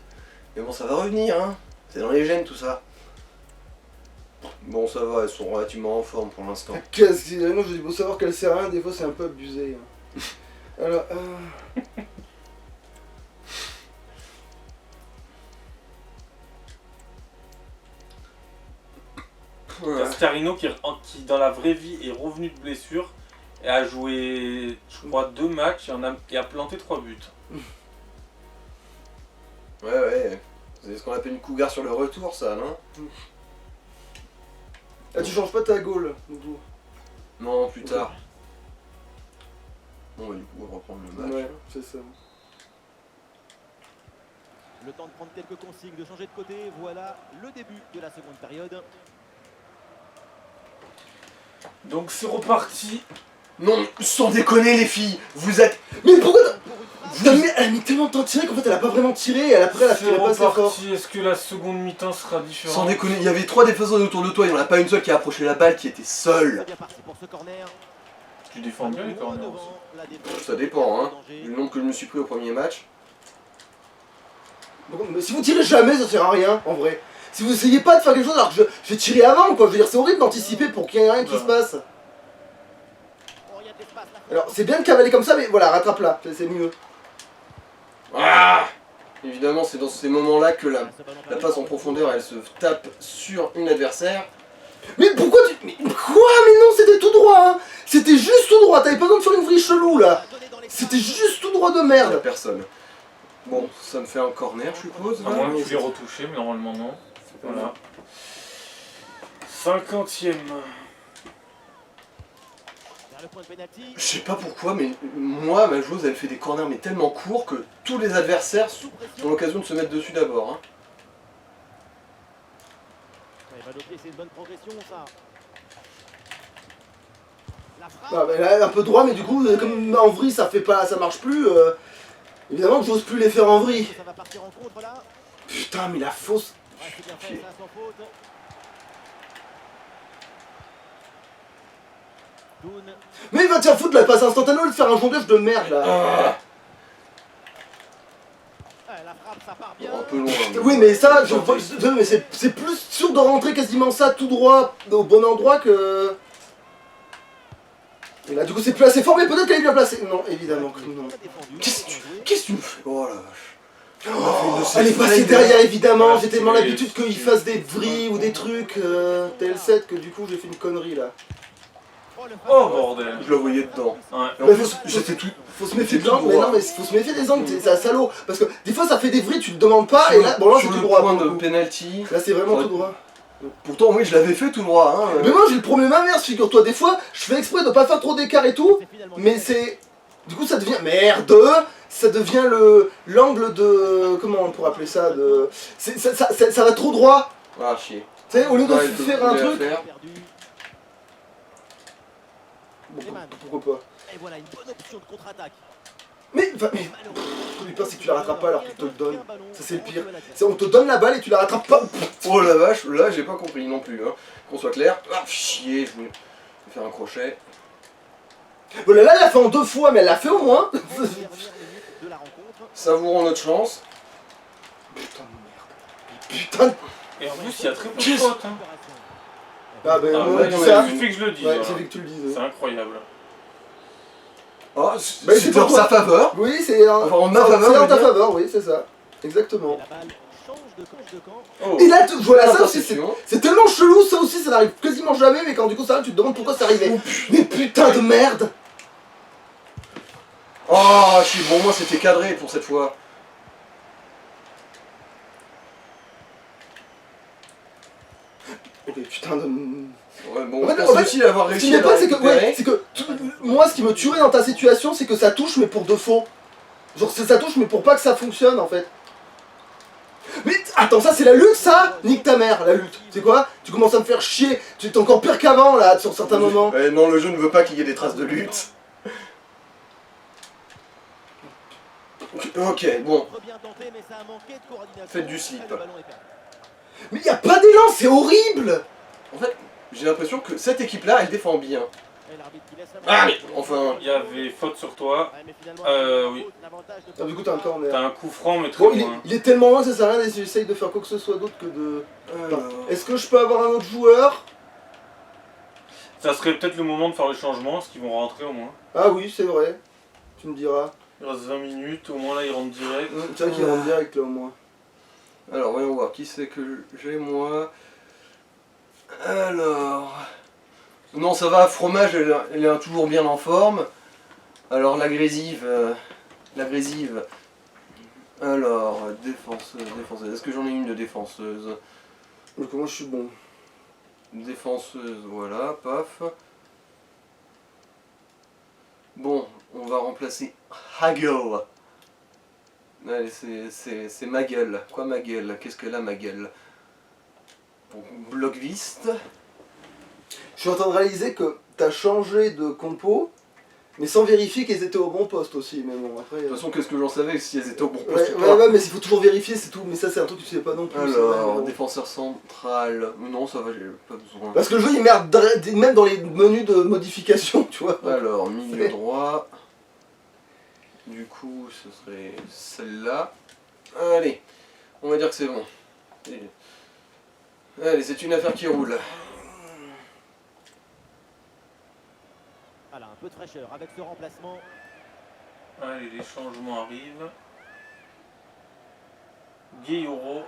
Mais bon, ça va revenir, hein. C'est dans les gènes tout ça. Bon, ça va, elles sont relativement en forme pour l'instant. Qu'est-ce qu'il y a? Non, je dis, faut savoir qu'elle sert à rien, des fois c'est un peu abusé. hein. Alors, Ouais. Cascarino qui, dans la vraie vie est revenu de blessure et a joué, je crois, 2 matchs et a planté 3 buts. Ouais. C'est ce qu'on appelle une cougar sur le retour, ça, non? ah, tu changes pas ta gaule, Doudou. Non, plus tard. Bon, bah, du coup, on va reprendre le match. Ouais, c'est ça. Le temps de prendre quelques consignes, de changer de côté. Voilà le début de la seconde période. Donc c'est reparti. Non, sans déconner, les filles, vous êtes. Mais pourquoi t'as- Elle a mis tellement de temps de tirer qu'en fait elle a pas vraiment tiré et après elle a tiré pas assez fort. reparti. Est-ce que la seconde mi-temps sera différente? Sans déconner, il y avait 3 défenseurs autour de toi, il n'y en a pas une seule qui a approché la balle, qui était seule. C'est bien parti pour ce corner. Tu défends bien les Loin corners devant aussi. la défense. Ça dépend, hein. Danger. Vu le nombre que je me suis pris au premier match. Mais si vous tirez jamais, ça sert à rien en vrai. Si vous essayez pas de faire quelque chose alors que je vais tirer avant quoi, je veux dire c'est horrible d'anticiper pour qu'il y ait rien qui se passe. Oh, il y a de l'espace là. Alors c'est bien de cavaler comme ça mais voilà, rattrape là, c'est mieux. Ah évidemment, c'est dans ces moments-là que la Ce ballon passe en profondeur, elle se tape sur une adversaire. Mais pourquoi tu... Mais quoi? Mais non, c'était tout droit hein. C'était juste tout droit, t'avais pas besoin de faire une vrille chelou là. C'était juste tout droit de La merde. personne. Bon, ça me fait un corner, je suppose. À là. moins que tu l'aies retouché, mais normalement non. Voilà. 50e. Vers le point de pénalty. Je sais pas pourquoi, mais moi, ma joueuse, elle fait des corners mais tellement courts que tous les adversaires Sous ont pression. l'occasion de se mettre dessus d'abord. Hein. Ouais, balle au pied, c'est une bonne progression ça. La frappe. Ah, bah, là, un peu droit mais du coup comme en vrille ça fait pas, ça marche plus. Évidemment que j'ose plus les faire en vrille. Ça va partir en contre là. Putain mais la fausse... Ouais, c'est bien fait, ça sans faute. Doun. Mais il va te faire foutre de la passe instantanée au lieu de faire un jonglage de merde là. Ah, Ouais, la frappe, ça part bien. un peu loin. Oui mais ça, mais c'est plus sûr de rentrer quasiment ça tout droit au bon endroit que... Et là du coup c'est plus assez fort mais peut-être qu'elle est bien placée. Non évidemment que non. Bien défendu. Qu'est-ce Bien joué. que tu me fais? Oh la vache. Elle est passée derrière évidemment, Ouais, j'ai tellement c'est- l'habitude qu'il fasse des vrilles ou des trucs TL7 que du coup j'ai fait une connerie là. Oh, le Oh bordel. Je la voyais dedans. Ouais. Et en Mais plus, j'étais tout. Faut se méfier C'est des angles, tout mais droit. non mais faut se méfier des angles, c'est un salaud. Parce que des fois ça fait des vrilles, tu le demandes pas et là, bon là c'est sur tout le droit. point pour de le coup. penalty. Là c'est vraiment Ouais. tout droit. Pourtant, oui, je l'avais fait tout droit. Hein. Mais moi j'ai le problème inverse, figure-toi, des fois je fais exprès de pas faire trop d'écart et tout, C'est finalement mais bien. c'est... Du coup ça devient... Merde. Ça devient l'angle de... Comment on pourrait appeler ça de... Ça va trop droit. Ah, chier. Tu sais, au lieu de Ouais, que faire je un voulais truc... faire. Perdu. Bon, pourquoi pas. Et voilà une bonne option de contre-attaque. Mais Malheureusement, le pire c'est que tu la rattrapes pas alors qu'il te le donne. aucun ballon Ça, c'est le entre pire. la tête. C'est on te donne la balle et tu la rattrapes pas. Oh la vache, là, j'ai pas compris non plus. Hein. Qu'on soit clair. Ah, chier, je voulais faire un crochet. Voilà, là elle l'a fait en 2 fois mais elle l'a fait au moins. Dernière minute de la rencontre. Savourons notre chance. Putain de merde. Putain de... Et en plus, il y a très peu de fautes. Hein. Ah ben Ah, moi ouais, je dis non, ça. mais il suffit que je le dise. Ouais, voilà. c'est vu que tu le dises. C'est incroyable. Ah, Bah, c'est c'est dans pour sa toi. faveur. Oui, c'est Enfin, en ma faveur, c'est je en veux ta dire. faveur, oui, c'est ça. Exactement. La balle change de camp. Oh. Et là, voilà, ça aussi, Interception. c'est tellement chelou, ça aussi, ça n'arrive quasiment jamais, mais quand du coup ça arrive, tu te demandes pourquoi ça arrivait. Mais putain de merde. Oh, chier, bon, moi c'était cadré pour cette fois. Ok, putain de... Ouais, bon, En fait, on pense en fait, aussi à avoir Ce qui réussi n'est à pas, la c'est que, récupérer. ouais, c'est que moi, ce qui me tuerait dans ta situation, c'est que ça touche, mais pour défaut. Genre, ça touche, mais pour pas que ça fonctionne, en fait. Mais attends, ça c'est la lutte, ça? Nique ta mère, la lutte. C'est quoi? Tu commences à me faire chier. Tu es encore pire qu'avant, là, sur certains moments. Non, le jeu ne veut pas qu'il y ait des traces de lutte. Ok, bon. Bien tenté, mais ça a manqué de coordination. Faites du slip. Et le ballon est perdu. Mais y a pas d'élan, c'est horrible. En fait, j'ai l'impression que cette équipe-là, elle défend bien. Et l'arbitre qui laisse la Ah, balle. mais enfin... Il y avait faute sur toi. Ouais, mais finalement, Oui. l'avantage de Ah, du coup, t'as un corner. T'as un coup franc, mais très Bon, loin. il est tellement loin que ça sert à rien d'essayer j'essaye de faire quoi que ce soit d'autre que de... Alors... Est-ce que je peux avoir un autre joueur? Ça serait peut-être le moment de faire le changement, parce qu'ils vont rentrer au moins. Ah oui, c'est vrai. Tu me diras. Il reste 20 minutes, au moins là ils rentrent direct. C'est vrai qu'il rentre direct là au moins. Alors, voyons voir, qui c'est que j'ai, moi. Alors... Non, ça va, Fromage, elle est toujours bien en forme. Alors, l'agressive... l'agressive... Alors, défenseuse. Est-ce que j'en ai une de défenseuse? Donc moi je suis bon. Défenseuse, voilà, paf. Bon, on va remplacer Hagel. Allez, c'est ma gueule. Quoi ma gueule? Qu'est-ce qu'elle a ma gueule? Bon, Blockvist. Je suis en train de réaliser que t'as changé de compo, Mais sans vérifier qu'ils étaient au bon poste aussi, mais bon, après... De toute façon, qu'est-ce que j'en savais si elles étaient au bon Ouais, poste ou ouais, pas. ouais, mais il faut toujours vérifier, c'est tout. Mais ça, c'est un truc que tu sais pas non plus. c'est vrai, mais Alors, bon. défenseur central. Non, ça va, j'ai pas besoin. Parce que le jeu, il merde même dans les menus de modification, tu vois. Alors, milieu droit. Du coup, ce serait celle-là. Allez, on va dire que c'est bon. Allez, c'est une affaire qui roule. Voilà, un peu de fraîcheur avec ce remplacement. Allez, les changements arrivent. Guillaume.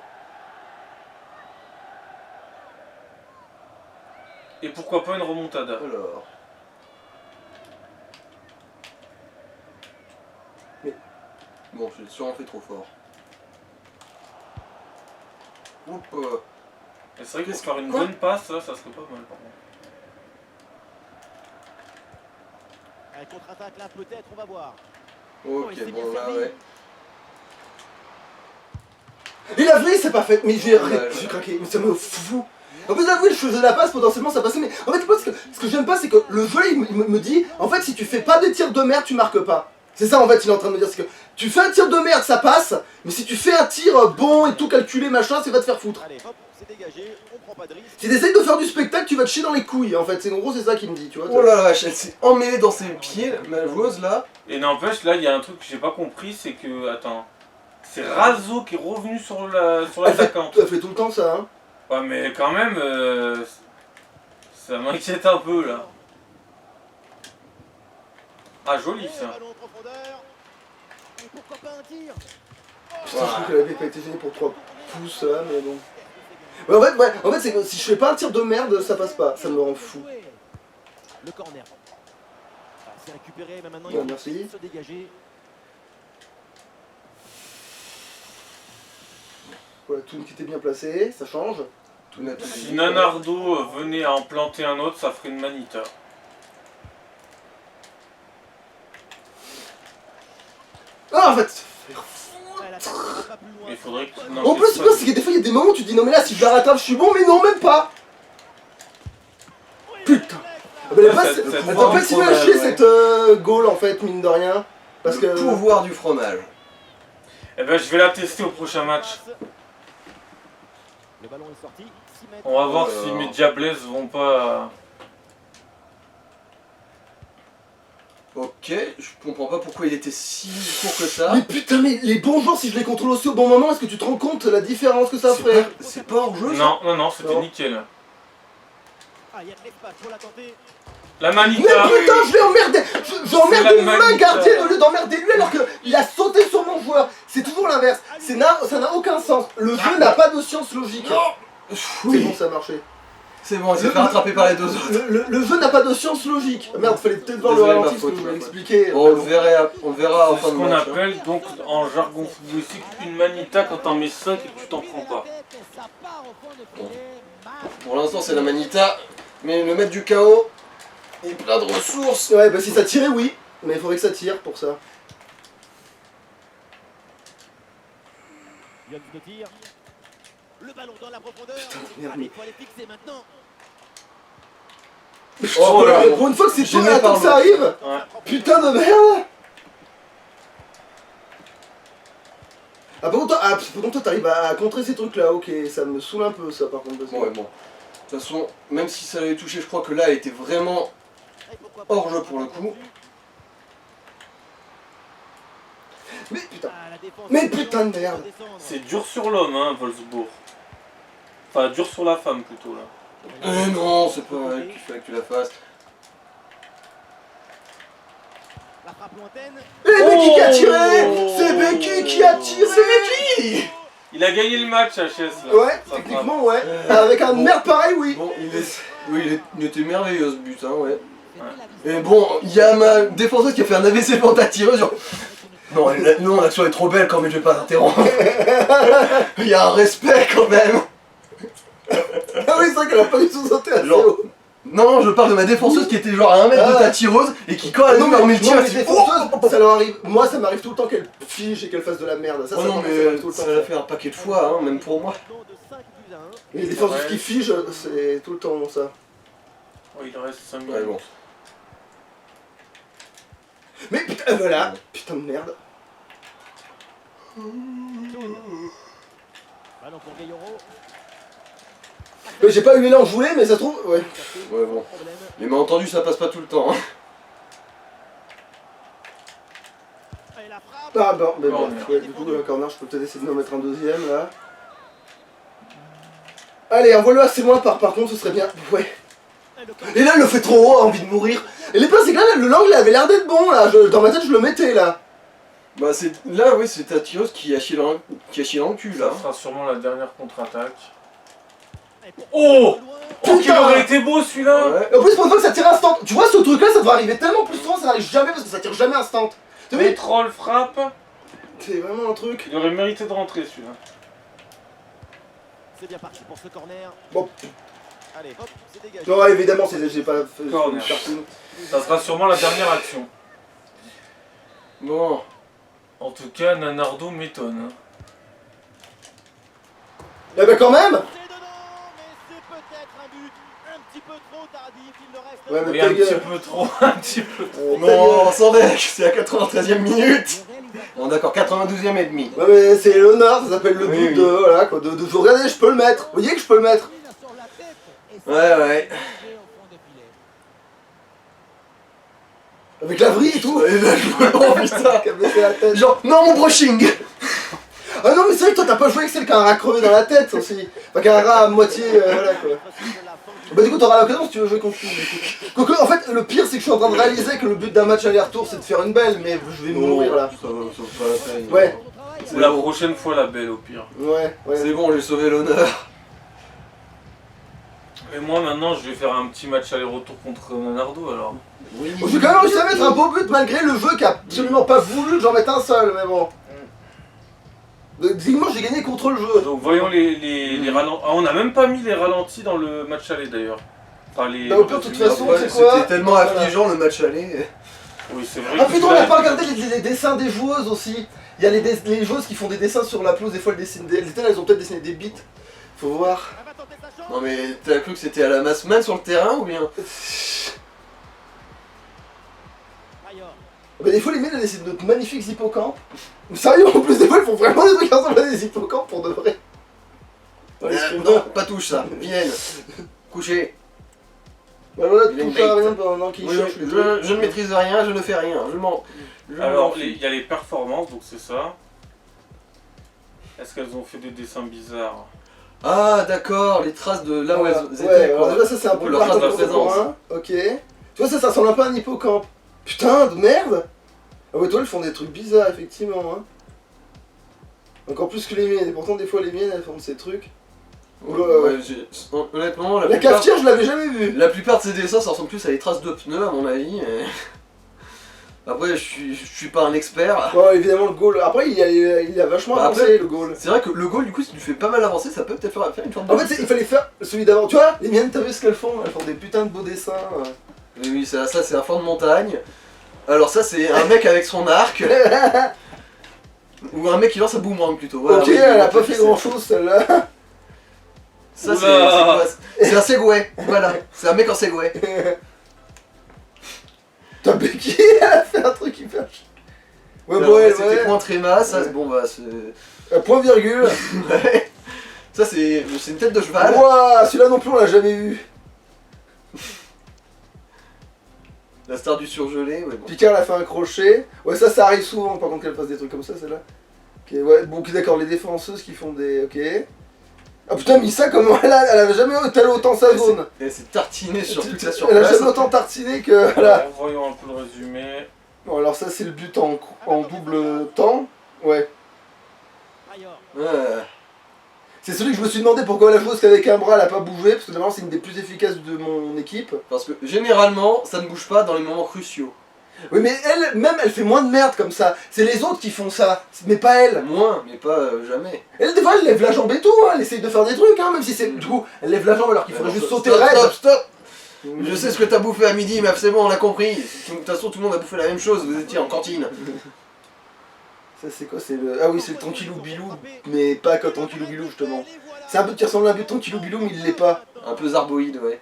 Et pourquoi pas une remontada. Alors. Mais- Bon, j'ai sûrement fait trop fort. Oups. Et c'est vrai que pour faire une Quoi bonne passe, ça serait pas mal par contre. Un contre-attaque là, peut-être, on va voir. Ok, bon là, ouais. Et la vraie, c'est pas fait. Mais j'ai Ouais. craqué, mais ça me fout. En plus, là, oui, je faisais la passe, potentiellement ça passait, mais en fait, moi, ce que j'aime pas, c'est que le jeu, me dit, en fait, si tu fais pas des tirs de merde, tu marques pas. C'est ça, en fait, il est en train de me dire, c'est que tu fais un tir de merde, ça passe, mais si tu fais un tir bon et tout calculé, machin, c'est va te faire foutre. Allez, hop, c'est dégagé, on prend pas de risque. Si t'essayes de faire du spectacle, tu vas te chier dans les couilles, en fait. En gros, c'est ça qu'il me dit, tu vois. Oh là là, elle s'est emmêlée dans ses pieds, ma joueuse là. Et n'empêche, là, il y a un truc que j'ai pas compris, c'est que, attends, c'est Razo qui est revenu sur l'attaquante. Elle fait tout le temps ça, hein. Ouais, mais quand même, ça m'inquiète un peu, là. Ah, joli, ça. Ballon en profondeur. Et pourquoi pas un tir? Putain, je crois qu'elle avait pas été gênée pour 3 pouces, là, mais bon. Ouais, en fait, c'est que si je fais pas un tir de merde, ça passe pas, ça me rend fou. Le corner. Ah, c'est récupéré, mais maintenant Ouais, il merci. faut se dégager. Voilà, tout qui était bien placé, ça change. Tout net. Si Nanardo venait à en planter un autre, ça ferait une manita. Ah, en fait. Ouais, l'attaque ne va pas plus loin. Il faudrait que... non, En plus, c'est c'est bien, c'est que des fois, il y a des moments où tu te dis non, mais là, si je la rattrape, je suis bon, mais non, même pas. Putain. Ah, mais elle Ça, passe, ça elle prend doit pas du si mal fromage, chier ouais. cette goal en fait, mine de rien. Parce Le que. pouvoir du fromage. Eh ben, je vais la tester au prochain match. Le ballon est sorti. 6 mètres. On va voir Oh là si là. mes Diablesses vont pas... Ok, je comprends pas pourquoi il était si court que ça. Mais putain, mais les bons joueurs, si je les contrôle aussi au bon moment, est-ce que tu te rends compte de la différence que ça ferait? C'est pas hors jeu ça? Non, c'était Non. nickel. Ah, il y a de l'espace pour la tenter. La Mais manita. putain, je l'ai emmerdé! J'emmerde C'est la ma manita. gardienne au lieu d'emmerder lui alors qu'il a sauté sur mon joueur. C'est toujours l'inverse. Ça n'a aucun sens. Le jeu n'a pas de science logique. C'est Oui, bon, ça a marché. c'est bon, il s'est fait rattraper par les deux autres. Le jeu n'a pas de science logique. Merde, fallait peut-être voir le Désolé, ma ralenti parce faute, que je ma voulais faute. expliquer. Bon, on verra en C'est fin ce de qu'on match. appelle donc en jargon footballistique une manita quand t'en mets 5 et que tu t'en prends pas. Ça part au fond de filet. Marc Pour l'instant, c'est la manita, mais le maître du chaos est plein de ressources. Ouais, bah si ça tirait, oui. Mais il faudrait que ça tire pour ça. Young de tir. Le ballon dans la profondeur. merde, Allez, il faut aller fixer maintenant. Oh là là. Pour une fois que c'est Gêné toi, attends par que ça arrive. Ouais. Putain de merde. Ah par contre toi t'arrives à contrer ces trucs là, ok, ça me saoule un peu ça par contre. parce que- Bon, ouais, bon. De toute façon, même si ça l'avait touché, je crois que là, elle était vraiment Et pourquoi pas hors jeu pour le coup. Mais putain. Ah, la défense. Mais putain de merde. C'est dur sur l'homme, hein, Wolfsburg. Enfin, dur sur la femme plutôt là. Non, c'est pas vrai qu'il fallait que tu la fasses. La frappe lointaine. Et Becky qui a tiré. Oh. C'est Becky qui a tiré. C'est Becky. Il a gagné le match, HS là. Ouais, Ça techniquement ouais. Avec un Bon. merde pareil, oui. Bon, oui, il était merveilleux ce but, hein, ouais. c'était la Et bon, il y a ma défenseuse qui a fait un AVC devant ta tireuse, genre... Non, l'action est trop belle quand même, je vais pas t'interrompre. Il y a un respect quand même. Ah oui, c'est vrai qu'elle a pas du tout sauté assez Genre- haut. Non, je parle de ma défenseuse qui était genre à 1 mètre de ta tireuse et qui quand elle Non nous mais remet le tir, elle les se dit, défenseuses, ça leur arrive. Moi ça m'arrive tout le temps qu'elles fichent et qu'elles fassent de la merde. Ça, Oh ça non, m'arrive mais tout le temps. ça l'a fait un paquet de fois, hein, même pour moi. De 5 buts à 1. Les défenseuses Ouais. qui figent, c'est tout le temps ça. Oh, il reste 5 minutes. Ouais, bon. Mais putain, voilà. Putain de merde. Ballon pour Gayoro. J'ai pas eu l'élan que je voulais, mais ça se trouve. Ouais. Ouais, bon. Les malentendus, ça passe pas tout le temps. Hein. Et la frappe. Ah bon, mais bon. Corner. Ouais, du coup, le corner, je peux peut-être essayer de me mettre un deuxième là. Allez, envoie-le assez loin par contre, ce serait bien. Ouais. Et là, il le fait trop haut, envie de mourir. Et les pires, c'est que là, le langue, il avait l'air d'être bon là. Dans ma tête, je le mettais là. Bah, c'est. Là, oui, c'est Tatios qui a chié dans le cul, là. Ça sera sûrement la dernière contre-attaque. Oh! Oh, qu'il Putain. aurait été beau celui-là! Ouais. Et en plus, pour une fois que ça tire instant. Tu vois, ce truc là, ça devrait arriver tellement plus souvent, ça n'arrive jamais parce que ça tire jamais instant. Tu vois, Mais troll frappe. c'est vraiment un truc. Il aurait mérité de rentrer celui-là. C'est bien parti pour ce corner. Bon, Allez, hop, c'est dégagé. non, évidemment, j'ai pas fait Corner. cartoon. Ça sera sûrement la dernière action. Bon. En tout cas, Nanardo m'étonne. Eh ben, quand même. C'est dedans, mais c'est peut-être un but un petit peu trop tardif. Il ne reste Ouais, mais Oui, ta un petit gueule. peu trop, un petit peu trop. Non, on s'en deck, c'est la 93e minute. Bon, d'accord, 92e et demi. Ouais, mais c'est l'honneur, ça s'appelle le Oui, but oui. de. Voilà quoi, de regardez, je peux le mettre. Vous voyez que je peux le mettre. Ouais. Avec la vrille et tout. Et là, je oh putain. Qui a baissé la tête. Genre, non, mon brushing. Ah non, mais c'est vrai que toi, t'as pas joué avec celle qui a un rat crevé dans la tête aussi. Enfin, qui a un rat à moitié. Voilà quoi. Bah, du coup, t'auras l'occasion si tu veux jouer contre lui. du coup. Quoique, en fait, le pire, c'est que je suis en train de réaliser que le but d'un match aller-retour, c'est de faire une belle, mais je vais mourir là. Ça vaut pas la peine. Ouais. Ou la prochaine fois la belle au pire. Ouais, C'est ouais. bon, j'ai sauvé l'honneur. Et moi maintenant je vais faire un petit match aller-retour contre Nanardo alors. Oui. Bon, j'ai quand même réussi à mettre un beau but malgré le jeu qui a absolument pas voulu que j'en mette un seul, mais bon. Dis-moi, j'ai gagné contre le jeu. Donc voyons les ralentis. Ah, on n'a même pas mis les ralentis dans le match aller d'ailleurs. Enfin les. Bah, au pire, de toute façon, Ouais, c'est quoi c'était tellement affligeant le match aller. Oui c'est vrai. Ah que putain, on celui-là- n'a pas regardé les dessins des joueuses aussi. Il y a les joueuses qui font des dessins sur la pelouse, des fois elles dessinent elles ont peut-être dessiné des bits. Faut voir. Elle va tenter sa chance. Non mais t'as cru que c'était à la masse-man sur le terrain ou bien? Ailleurs. Bah, des fois les miennes elles dessinent de magnifiques hippocampes. Sérieux, en plus des fois elles font vraiment des trucs qui ressemblent à des hippocampes pour de vrai. Ouais, Non, pas touche ça. Vienne. Couché. Bah voilà, Il a tout une ça bait. rien pendant qu'ils Oui, cherchent les trucs. je ne maîtrise rien, je ne fais rien. Je m'en Alors fiche. il y a les performances donc c'est ça. Est-ce qu'elles ont fait des dessins bizarres? Ah d'accord, les traces de là où Voilà. elles Ouais, étaient alors quoi. déjà ça c'est un peu Leur trace de partant présence. contemporain. Ok. Tu vois ça ressemble un peu à un hippocampe. Putain de merde. Ah ouais, toi elles font des trucs bizarres effectivement hein. Encore plus que les miennes, et pourtant des fois les miennes elles font de ces trucs. Ouais, honnêtement, La cafetière je l'avais jamais vue. la plupart de ces dessins ça ressemble plus à des traces de pneus à mon avis. Après je suis pas un expert. Bon évidemment le goal, après il a vachement Bah, avancé après, le goal. C'est vrai que le goal du coup si tu fais pas mal avancer ça peut peut-être faire une forme de... En fait il fallait faire celui d'avant, tu vois, les miennes t'as vu ce qu'elles font, elles font des putains de beaux dessins. Oui ça c'est un flanc de montagne. Alors ça c'est un mec avec son arc. Ou un mec qui lance un boomerang plutôt. Voilà, Ok, oui, elle a oui, pas c'est- fait grand chose celle-là. Ça c'est Oula. quoi c'est un Segway, voilà, c'est un mec en Segway. T'as Becky, elle a fait un truc hyper chiant. Ouais, Alors, bon, elle, c'était ouais. point tréma, ça Ouais. bon bah c'est... Point virgule. Ouais. Ça c'est une tête de cheval. Ouah, celui-là non plus on l'a jamais vu. La star du surgelé, ouais bon. Picard elle a fait un crochet. Ouais, ça arrive souvent par contre qu'elle fasse des trucs comme ça, celle-là. Ok, ouais, bon, ok, d'accord, les défenseuses qui font des. Ok. Ah putain, Missa, comment elle avait jamais étalé autant sa zone. Elle s'est tartinée sur toute la Elle a surface. jamais autant tartiné que. Voilà. Alors, voyons un peu le résumé. Bon, alors ça, c'est le but en double temps. Ouais. Ailleurs. Ouais. C'est celui que je me suis demandé pourquoi la joueuse qu'avec un bras elle a pas bougé, parce que normalement c'est une des plus efficaces de mon équipe. Parce que généralement ça ne bouge pas dans les moments cruciaux. Oui, mais elle, même, elle fait moins de merde comme ça. C'est les autres qui font ça, mais pas elle. Moins, mais pas jamais. Elle, des fois, elle lève la jambe et tout, hein. Elle essaye de faire des trucs, hein, même si c'est. Du coup, elle lève la jambe alors qu'il faudrait juste sauter stop, raide. stop, stop. Je sais ce que t'as bouffé à midi, mais c'est bon, on a compris. De toute façon, tout le monde a bouffé la même chose, vous étiez en cantine. Ça, c'est quoi? C'est le. Ah oui, c'est le Tranquillou Bilou, mais pas comme Tranquillou Bilou, justement. C'est un but qui ressemble à un but de Tranquillou Bilou, mais il l'est pas. Un peu zarboïde, ouais.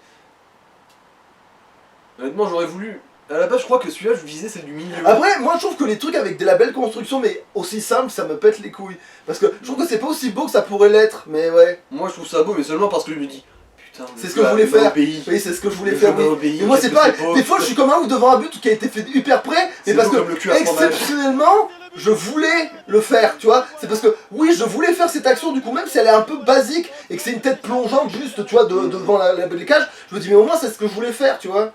Honnêtement, j'aurais voulu À la base, je crois que celui-là, je visais, c'est du milieu. Après, moi je trouve que les trucs avec de la belle construction, mais aussi simple, ça me pète les couilles. Parce que je trouve que c'est pas aussi beau que ça pourrait l'être, mais ouais. Moi, je trouve ça beau, mais seulement parce que je me dis, putain, C'est ce que je voulais faire. Pays. Oui, c'est ce que je voulais Le faire, jeu va oui. au pays, Mais moi qu'est-ce c'est que pas. c'est beau. Des fois je suis comme un ouf devant un but qui a été fait hyper près, mais C'est parce beau que comme le cul à fromage. exceptionnellement, je voulais le faire, tu vois. C'est parce que oui, je voulais faire cette action, du coup, même si elle est un peu basique et que c'est une tête plongeante juste, tu vois, devant les cages, je me dis, mais au moins c'est ce que je voulais faire, tu vois.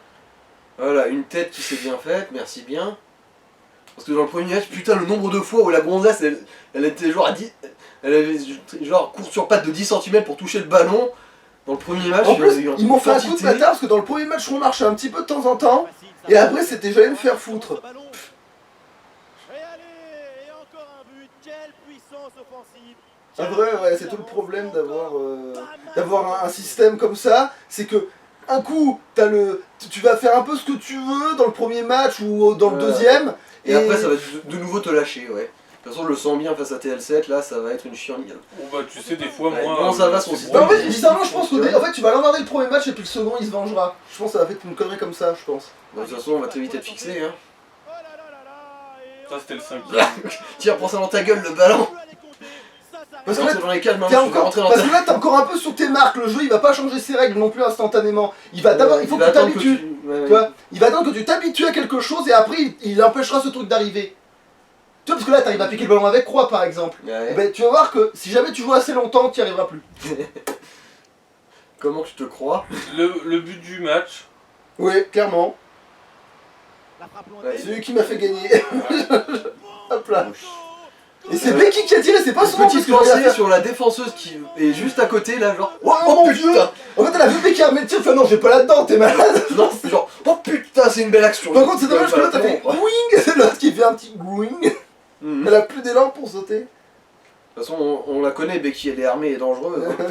Voilà, une tête qui s'est bien faite, merci bien. Parce que dans le premier match, putain, le nombre de fois où la gonzesse, elle était genre à 10. Elle avait genre court sur patte de 10 cm pour toucher le ballon. Dans le premier match, En plus, il y a eu ils m'ont fait un coup de quantité. bâtard parce que dans le premier match, on marchait un petit peu de temps en temps, et après c'était j'allais me faire foutre. Et allez, et encore un but. Quelle puissance offensive. Après, ouais, c'est tout le problème d'avoir un système comme ça, c'est que un coup, tu vas faire un peu ce que tu veux dans le premier match ou dans le deuxième, Et après, ça va de nouveau te lâcher, ouais. De toute façon, je le sens bien face à TL7, là, ça va être une chienlit. Bon bah tu sais des fois Ouais, moi... comment ça va, son c'est système Bah, en bon. fait, bizarrement, je pense qu'en fait, tu vas l'emmerder le premier match et puis le second, il se vengera. Je pense que ça va faire une connerie comme ça, je pense. Bon, de toute façon, on va très vite être fixé, hein. Oh là là là là. Et Ça c'était le 5ème. Tiens, prends ça dans ta gueule, le ballon. Parce que Rentre là, dans les cages, maintenant, t'es tu vas encore, rentrer dans parce ta... que là, t'es encore un peu sur tes marques. Le jeu, il va pas changer ses règles non plus instantanément. Il va d'abord, il faut que va tu attendre t'habitues. Ouais, Tu vois, il va attendre que tu t'habitues à quelque chose et après, il empêchera ce truc d'arriver. Tu vois, parce que là, t'arrives à piquer le ballon avec Croix, par exemple. Ouais. Eh ben, tu vas voir que si jamais tu joues assez longtemps, tu n'y arriveras plus. Comment tu te crois? Le but du match, Oui, clairement. La frappe Ouais, lointaine. C'est lui qui m'a fait gagner. Hop là. Et c'est Becky qui a tiré, c'est pas souvent Petite parce que je regarde pensée faire. sur la défenseuse qui est juste à côté, là, genre... Oh, mon dieu. En fait, elle a vu Becky armer le tir, elle fait non, j'ai pas là-dedans, t'es malade. Non, genre, oh putain, c'est une belle action. Par contre, c'est dommage que là, t'as fait wing. C'est l'autre qui fait un petit wing. Mhm. Elle a plus d'élan pour sauter. De toute façon, on la connaît, Becky, elle est armée et dangereuse. hein.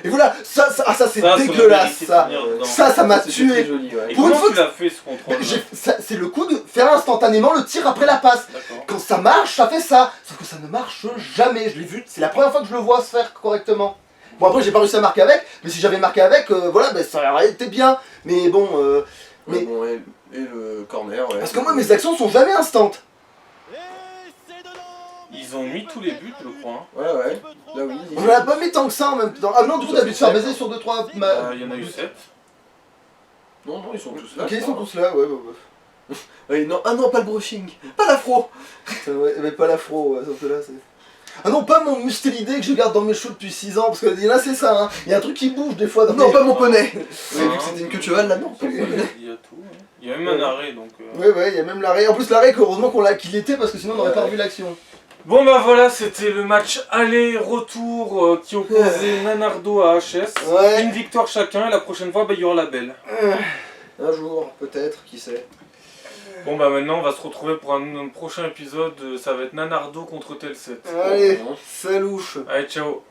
Et voilà, ça c'est ça, dégueulasse, ça. ça. Ça m'a C'est très tué. joli, ouais. Et Pour une comment fois tu l'as fait ce contrôle C'est le coup de faire instantanément le tir après la passe. D'accord. Quand ça marche, ça fait ça. Sauf que ça ne marche jamais. Je l'ai vu, c'est la première fois que je le vois se faire correctement. Bon, après, j'ai pas réussi à marquer avec, mais si j'avais marqué avec, voilà, ben, ça aurait été bien. Mais bon, Ouais, bon, et le corner, ouais. parce que moi, mes actions sont jamais instantes. Et c'est dedans. Ils ont mis tous les buts je crois. Ouais, ouais. Là, oui. On en a pas mis tant que ça en même temps. Ah non, du coup, t'as dû te faire baiser sur 2-3. Il y en a eu 7. Non, non, ils sont tous là. Ok, je ils sont crois. tous là, ouais, ouais. Ouais, non, ah non, pas le brushing. Pas l'afro. Putain, ouais, mais pas l'afro, ouais, sauf que là, c'est. Ah non, pas mon mustélidé que je garde dans mes cheveux depuis 6 ans, parce que là, c'est ça, hein. Il y a un truc qui bouge des fois dans Non, mes... pas mon poney. Vous avez vu que c'était une queue de cheval, là, non. Il y a tout. Hein. Il y a même un arrêt donc... Ouais, ouais, il y a même l'arrêt. En plus, l'arrêt, heureusement qu'il était, parce que sinon, on n'aurait pas revu l'action. Bon bah voilà, c'était le match aller-retour qui opposait Nanardo à HS. Ouais. Une victoire chacun et la prochaine fois, bah, il y aura la belle. Un jour, peut-être, qui sait. Bon bah maintenant, on va se retrouver pour un prochain épisode. Ça va être Nanardo contre Tel7. Allez, salouche. Allez, ciao.